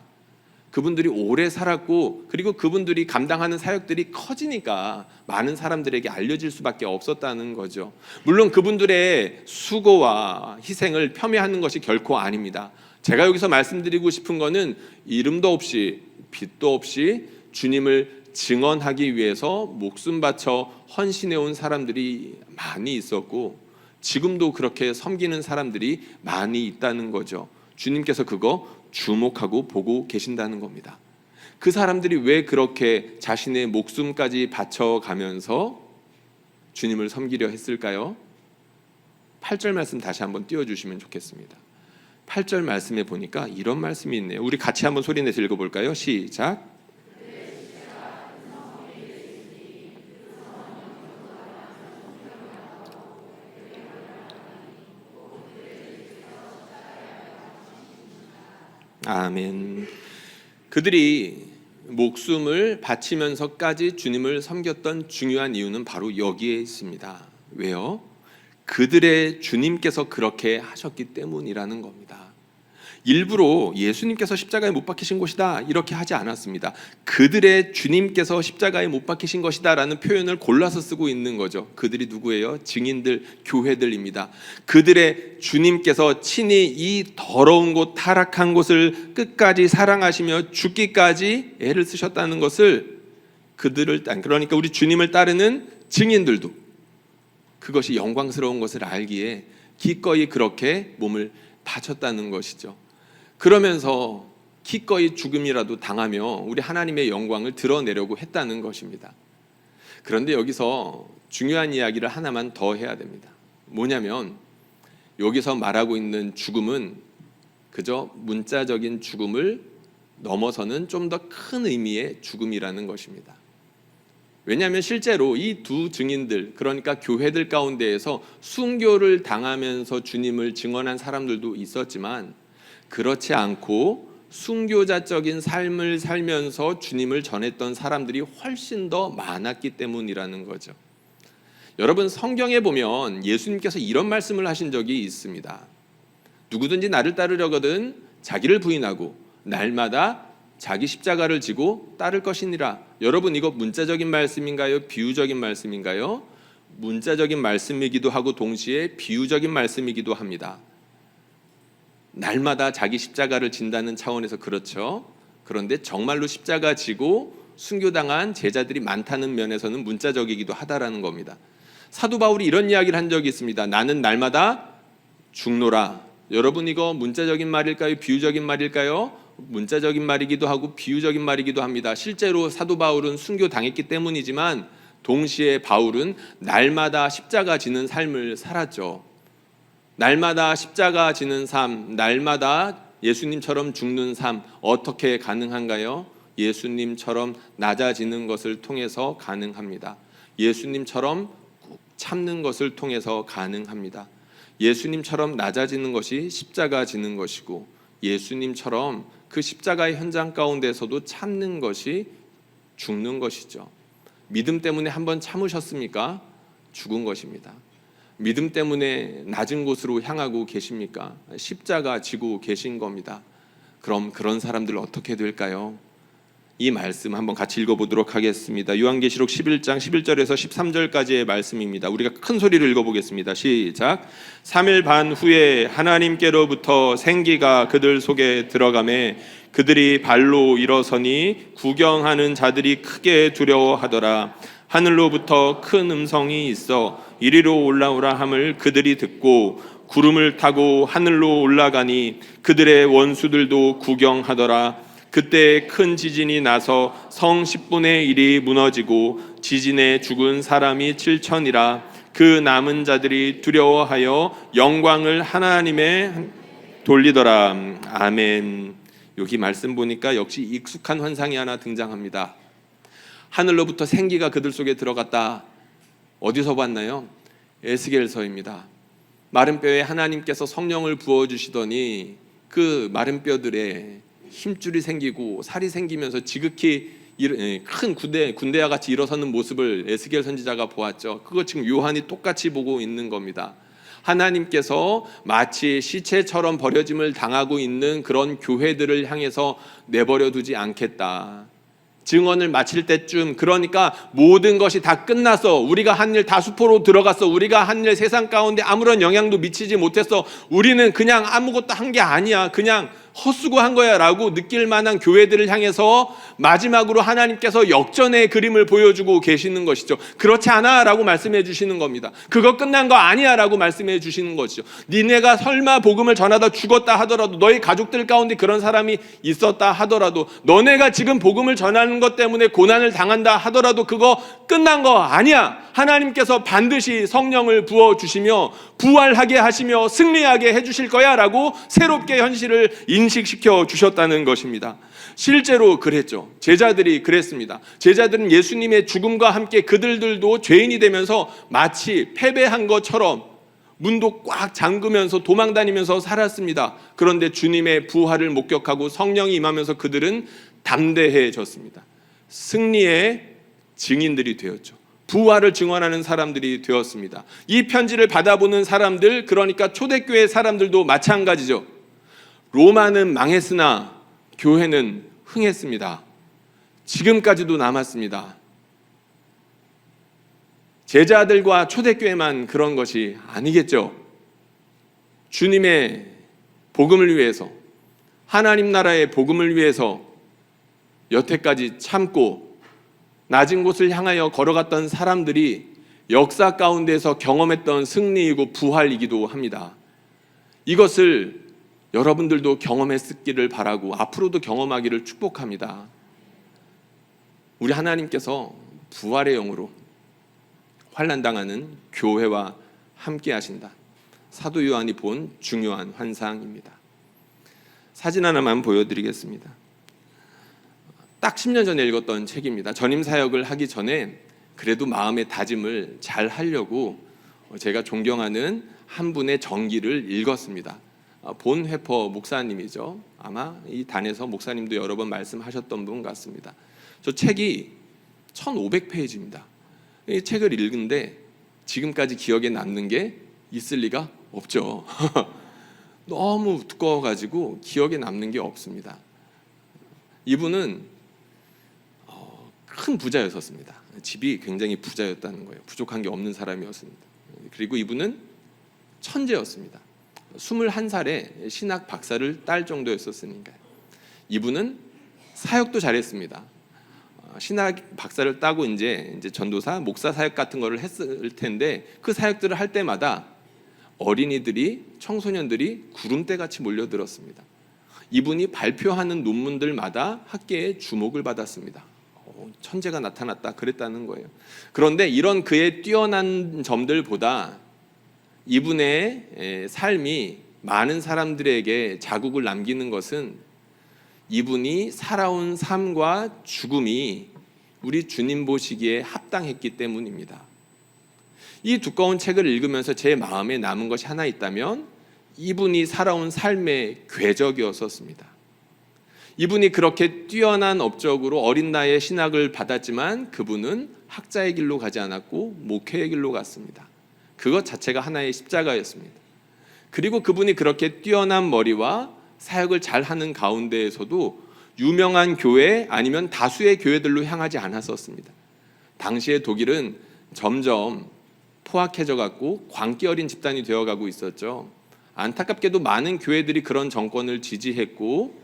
그분들이 오래 살았고 그리고 그분들이 감당하는 사역들이 커지니까 많은 사람들에게 알려질 수밖에 없었다는 거죠. 물론 그분들의 수고와 희생을 폄훼하는 것이 결코 아닙니다. 제가 여기서 말씀드리고 싶은 거는 이름도 없이 빚도 없이 주님을 증언하기 위해서 목숨 바쳐 헌신해온 사람들이 많이 있었고 지금도 그렇게 섬기는 사람들이 많이 있다는 거죠. 주님께서 그거 주목하고 보고 계신다는 겁니다. 그 사람들이 왜 그렇게 자신의 목숨까지 바쳐가면서 주님을 섬기려 했을까요? 8절 말씀 다시 한번 띄워주시면 좋겠습니다. 8절 말씀에 보니까 이런 말씀이 있네요. 우리 같이 한번 소리내서 읽어볼까요? 시작. 아멘. 그들이 목숨을 바치면서까지 주님을 섬겼던 중요한 이유는 바로 여기에 있습니다. 왜요? 그들의 주님께서 그렇게 하셨기 때문이라는 겁니다. 일부러 예수님께서 십자가에 못 박히신 것이다 이렇게 하지 않았습니다. 그들의 주님께서 십자가에 못 박히신 것이다 라는 표현을 골라서 쓰고 있는 거죠. 그들이 누구예요? 증인들, 교회들입니다. 그들의 주님께서 친히 이 더러운 곳, 타락한 곳을 끝까지 사랑하시며 죽기까지 애를 쓰셨다는 것을 그들을, 그러니까 우리 주님을 따르는 증인들도 그것이 영광스러운 것을 알기에 기꺼이 그렇게 몸을 바쳤다는 것이죠. 그러면서 기꺼이 죽음이라도 당하며 우리 하나님의 영광을 드러내려고 했다는 것입니다. 그런데 여기서 중요한 이야기를 하나만 더 해야 됩니다. 뭐냐면 여기서 말하고 있는 죽음은 그저 문자적인 죽음을 넘어서는 좀 더 큰 의미의 죽음이라는 것입니다. 왜냐하면 실제로 이 두 증인들, 그러니까 교회들 가운데에서 순교를 당하면서 주님을 증언한 사람들도 있었지만 그렇지 않고 순교자적인 삶을 살면서 주님을 전했던 사람들이 훨씬 더 많았기 때문이라는 거죠. 여러분, 성경에 보면 예수님께서 이런 말씀을 하신 적이 있습니다. 누구든지 나를 따르려거든 자기를 부인하고 날마다 자기 십자가를 지고 따를 것이니라. 여러분, 이거 문자적인 말씀인가요? 비유적인 말씀인가요? 문자적인 말씀이기도 하고 동시에 비유적인 말씀이기도 합니다. 날마다 자기 십자가를 진다는 차원에서 그렇죠. 그런데 정말로 십자가 지고 순교당한 제자들이 많다는 면에서는 문자적이기도 하다라는 겁니다. 사도 바울이 이런 이야기를 한 적이 있습니다. 나는 날마다 죽노라. 여러분, 이거 문자적인 말일까요? 비유적인 말일까요? 문자적인 말이기도 하고 비유적인 말이기도 합니다. 실제로 사도 바울은 순교당했기 때문이지만 동시에 바울은 날마다 십자가 지는 삶을 살았죠. 날마다 십자가 지는 삶, 날마다 예수님처럼 죽는 삶, 어떻게 가능한가요? 예수님처럼 낮아지는 것을 통해서 가능합니다. 예수님처럼 참는 것을 통해서 가능합니다. 예수님처럼 낮아지는 것이 십자가 지는 것이고 예수님처럼 그 십자가의 현장 가운데서도 참는 것이 죽는 것이죠. 믿음 때문에 한번 참으셨습니까? 죽은 것입니다. 믿음 때문에 낮은 곳으로 향하고 계십니까? 십자가 지고 계신 겁니다. 그럼 그런 사람들 어떻게 될까요? 이 말씀 한번 같이 읽어보도록 하겠습니다. 요한계시록 11장 11절에서 13절까지의 말씀입니다. 우리가 큰 소리로 읽어보겠습니다. 시작. 3일 반 후에 하나님께로부터 생기가 그들 속에 들어가매 그들이 발로 일어서니 구경하는 자들이 크게 두려워하더라. 하늘로부터 큰 음성이 있어 이리로 올라오라 함을 그들이 듣고 구름을 타고 하늘로 올라가니 그들의 원수들도 구경하더라. 그때 큰 지진이 나서 성 10분의 1이 무너지고 지진에 죽은 사람이 7천이라. 그 남은 자들이 두려워하여 영광을 하나님에 돌리더라. 아멘. 여기 말씀 보니까 역시 익숙한 환상이 하나 등장합니다. 하늘로부터 생기가 그들 속에 들어갔다. 어디서 봤나요? 에스겔서입니다. 마른 뼈에 하나님께서 성령을 부어주시더니 그 마른 뼈들에 힘줄이 생기고 살이 생기면서 지극히 큰 군대와 같이 일어서는 모습을 에스겔 선지자가 보았죠. 그거 지금 요한이 똑같이 보고 있는 겁니다. 하나님께서 마치 시체처럼 버려짐을 당하고 있는 그런 교회들을 향해서 내버려 두지 않겠다. 증언을 마칠 때쯤, 그러니까 모든 것이 다 끝났어, 우리가 한 일 다 수포로 들어갔어, 우리가 한 일 세상 가운데 아무런 영향도 미치지 못했어, 우리는 그냥 아무것도 한 게 아니야, 그냥 헛수고한 거야 라고 느낄 만한 교회들을 향해서 마지막으로 하나님께서 역전의 그림을 보여주고 계시는 것이죠. 그렇지 않아 라고 말씀해 주시는 겁니다. 그거 끝난 거 아니야 라고 말씀해 주시는 것이죠. 니네가 설마 복음을 전하다 죽었다 하더라도, 너희 가족들 가운데 그런 사람이 있었다 하더라도, 너네가 지금 복음을 전하는 것 때문에 고난을 당한다 하더라도 그거 끝난 거 아니야. 하나님께서 반드시 성령을 부어주시며 부활하게 하시며 승리하게 해주실 거야 라고 새롭게 현실을 인식시켜 주셨다는 것입니다. 실제로 그랬죠. 제자들이 그랬습니다. 제자들은 예수님의 죽음과 함께 그들도 죄인이 되면서 마치 패배한 것처럼 문도 꽉 잠그면서 도망다니면서 살았습니다. 그런데 주님의 부활을 목격하고 성령이 임하면서 그들은 담대해졌습니다. 승리의 증인들이 되었죠. 부활을 증언하는 사람들이 되었습니다. 이 편지를 받아보는 사람들, 그러니까 초대교회 사람들도 마찬가지죠. 로마는 망했으나 교회는 흥했습니다. 지금까지도 남았습니다. 제자들과 초대교회만 그런 것이 아니겠죠. 주님의 복음을 위해서, 하나님 나라의 복음을 위해서 여태까지 참고 낮은 곳을 향하여 걸어갔던 사람들이 역사 가운데서 경험했던 승리이고 부활이기도 합니다. 이것을 여러분들도 경험했기를 바라고 앞으로도 경험하기를 축복합니다. 우리 하나님께서 부활의 영으로 환난당하는 교회와 함께 하신다. 사도 요한이 본 중요한 환상입니다. 사진 하나만 보여드리겠습니다. 딱 10년 전에 읽었던 책입니다. 전임 사역을 하기 전에 그래도 마음의 다짐을 잘 하려고 제가 존경하는 한 분의 전기를 읽었습니다. 본 회퍼 목사님이죠. 아마 이 단에서 목사님도 여러 번 말씀하셨던 분 같습니다. 저 책이 1500페이지입니다. 이 책을 읽은데 지금까지 기억에 남는 게 있을 리가 없죠. 너무 두꺼워가지고 기억에 남는 게 없습니다. 이분은 큰 부자였었습니다. 집이 굉장히 부자였다는 거예요. 부족한 게 없는 사람이었습니다. 그리고 이분은 천재였습니다. 21살에 신학 박사를 딸 정도였었으니까요. 이분은 사역도 잘했습니다. 신학 박사를 따고 이제 전도사, 목사 사역 같은 거를 했을 텐데 그 사역들을 할 때마다 어린이들이, 청소년들이 구름대 같이 몰려들었습니다. 이분이 발표하는 논문들마다 학계의 주목을 받았습니다. 천재가 나타났다 그랬다는 거예요. 그런데 이런 그의 뛰어난 점들보다 이분의 삶이 많은 사람들에게 자국을 남기는 것은 이분이 살아온 삶과 죽음이 우리 주님 보시기에 합당했기 때문입니다. 이 두꺼운 책을 읽으면서 제 마음에 남은 것이 하나 있다면 이분이 살아온 삶의 궤적이었었습니다. 이분이 그렇게 뛰어난 업적으로 어린 나이에 신학을 받았지만 그분은 학자의 길로 가지 않았고 목회의 길로 갔습니다. 그것 자체가 하나의 십자가였습니다. 그리고 그분이 그렇게 뛰어난 머리와 사역을 잘하는 가운데에서도 유명한 교회 아니면 다수의 교회들로 향하지 않았었습니다. 당시의 독일은 점점 포악해져 갔고 광기 어린 집단이 되어가고 있었죠. 안타깝게도 많은 교회들이 그런 정권을 지지했고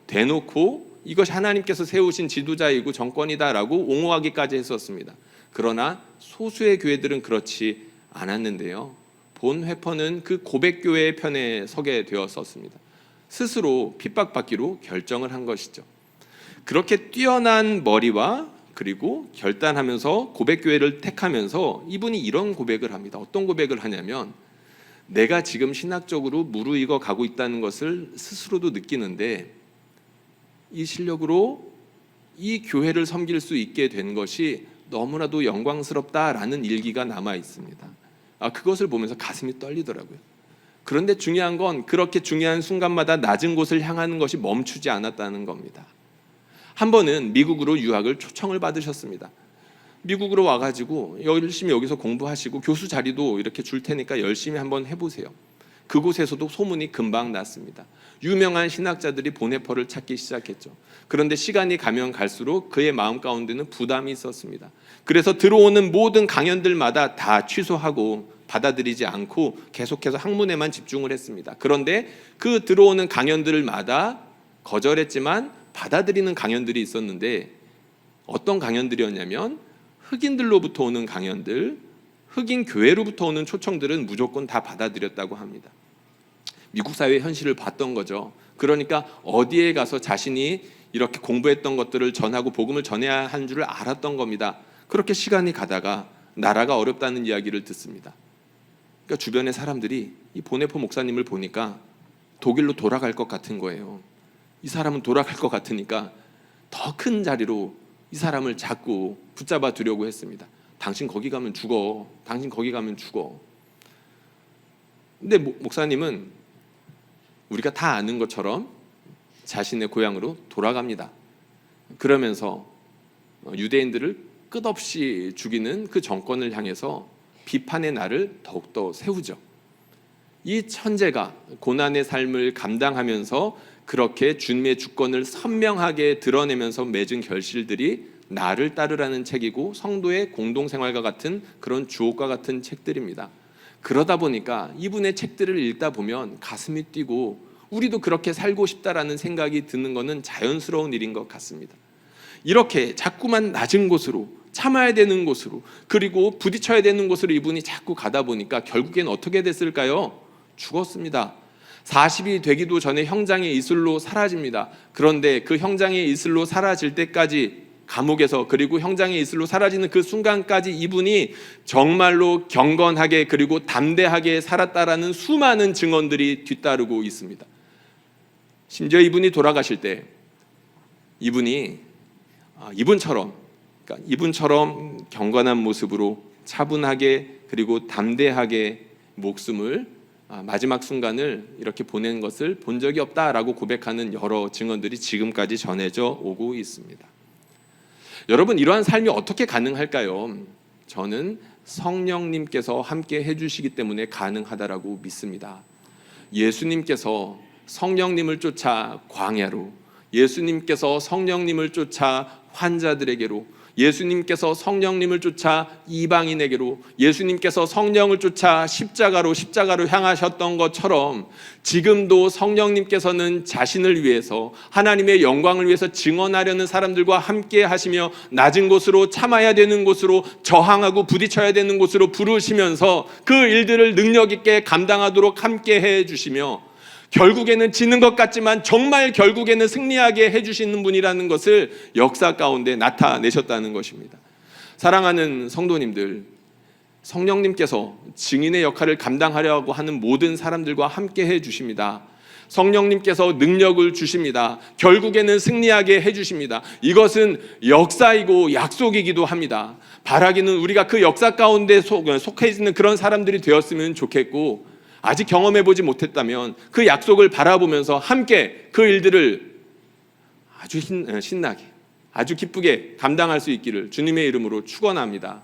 대놓고 이것이 하나님께서 세우신 지도자이고 정권이다라고 옹호하기까지 했었습니다. 그러나 소수의 교회들은 그렇지 않았는데요. 본 회퍼는 그 고백교회의 편에 서게 되었었습니다. 스스로 핍박받기로 결정을 한 것이죠. 그렇게 뛰어난 머리와 그리고 결단하면서 고백교회를 택하면서 이분이 이런 고백을 합니다. 어떤 고백을 하냐면, 내가 지금 신학적으로 무르익어 가고 있다는 것을 스스로도 느끼는데 이 실력으로 이 교회를 섬길 수 있게 된 것이 너무나도 영광스럽다라는 일기가 남아 있습니다. 그것을 보면서 가슴이 떨리더라고요. 그런데 중요한 건 그렇게 중요한 순간마다 낮은 곳을 향하는 것이 멈추지 않았다는 겁니다. 한 번은 미국으로 유학을 초청을 받으셨습니다. 미국으로 와가지고 열심히 여기서 공부하시고 교수 자리도 이렇게 줄 테니까 열심히 한번 해보세요. 그곳에서도 소문이 금방 났습니다. 유명한 신학자들이 보네퍼를 찾기 시작했죠. 그런데 시간이 가면 갈수록 그의 마음 가운데는 부담이 있었습니다. 그래서 들어오는 모든 강연들마다 다 취소하고 받아들이지 않고 계속해서 학문에만 집중을 했습니다. 그런데 그 들어오는 강연들마다 거절했지만 받아들이는 강연들이 있었는데 어떤 강연들이었냐면 흑인들로부터 오는 강연들, 흑인 교회로부터 오는 초청들은 무조건 다 받아들였다고 합니다. 미국 사회의 현실을 봤던 거죠. 그러니까 어디에 가서 자신이 이렇게 공부했던 것들을 전하고 복음을 전해야 하는 줄을 알았던 겁니다. 그렇게 시간이 가다가 나라가 어렵다는 이야기를 듣습니다. 그러니까 주변의 사람들이 이 보네포 목사님을 보니까 독일로 돌아갈 것 같은 거예요. 이 사람은 돌아갈 것 같으니까 더 큰 자리로 이 사람을 자꾸 붙잡아 두려고 했습니다. 당신 거기 가면 죽어. 당신 거기 가면 죽어. 근데 목사님은 우리가 다 아는 것처럼 자신의 고향으로 돌아갑니다. 그러면서 유대인들을 끝없이 죽이는 그 정권을 향해서 비판의 날을 더욱더 세우죠. 이 천재가 고난의 삶을 감당하면서 그렇게 주님의 주권을 선명하게 드러내면서 맺은 결실들이 나를 따르라는 책이고 성도의 공동생활과 같은 그런 주옥과 같은 책들입니다. 그러다 보니까 이분의 책들을 읽다 보면 가슴이 뛰고 우리도 그렇게 살고 싶다라는 생각이 드는 것은 자연스러운 일인 것 같습니다. 이렇게 자꾸만 낮은 곳으로, 참아야 되는 곳으로, 그리고 부딪혀야 되는 곳으로 이분이 자꾸 가다 보니까 결국엔 어떻게 됐을까요? 죽었습니다. 40이 되기도 전에 형장의 이슬로 사라집니다. 그런데 그 형장의 이슬로 사라질 때까지 감옥에서, 그리고 형장의 이슬로 사라지는 그 순간까지 이분이 정말로 경건하게 그리고 담대하게 살았다라는 수많은 증언들이 뒤따르고 있습니다. 심지어 이분이 돌아가실 때 이분처럼 경건한 모습으로 차분하게 그리고 담대하게 목숨을 마지막 순간을 이렇게 보낸 것을 본 적이 없다라고 고백하는 여러 증언들이 지금까지 전해져 오고 있습니다. 여러분, 이러한 삶이 어떻게 가능할까요? 저는 성령님께서 함께 해주시기 때문에 가능하다라고 믿습니다. 예수님께서 성령님을 쫓아 광야로, 예수님께서 성령님을 쫓아 환자들에게로, 예수님께서 성령님을 쫓아 이방인에게로, 예수님께서 성령을 쫓아 십자가로 향하셨던 것처럼 지금도 성령님께서는 자신을 위해서, 하나님의 영광을 위해서 증언하려는 사람들과 함께 하시며 낮은 곳으로, 참아야 되는 곳으로, 저항하고 부딪혀야 되는 곳으로 부르시면서 그 일들을 능력 있게 감당하도록 함께 해주시며 결국에는 지는 것 같지만 정말 결국에는 승리하게 해주시는 분이라는 것을 역사 가운데 나타내셨다는 것입니다. 사랑하는 성도님들, 성령님께서 증인의 역할을 감당하려고 하는 모든 사람들과 함께 해주십니다. 성령님께서 능력을 주십니다. 결국에는 승리하게 해주십니다. 이것은 역사이고 약속이기도 합니다. 바라기는 우리가 그 역사 가운데 속해 있는 그런 사람들이 되었으면 좋겠고, 아직 경험해보지 못했다면 그 약속을 바라보면서 함께 그 일들을 아주 신나게, 아주 기쁘게 감당할 수 있기를 주님의 이름으로 축원합니다.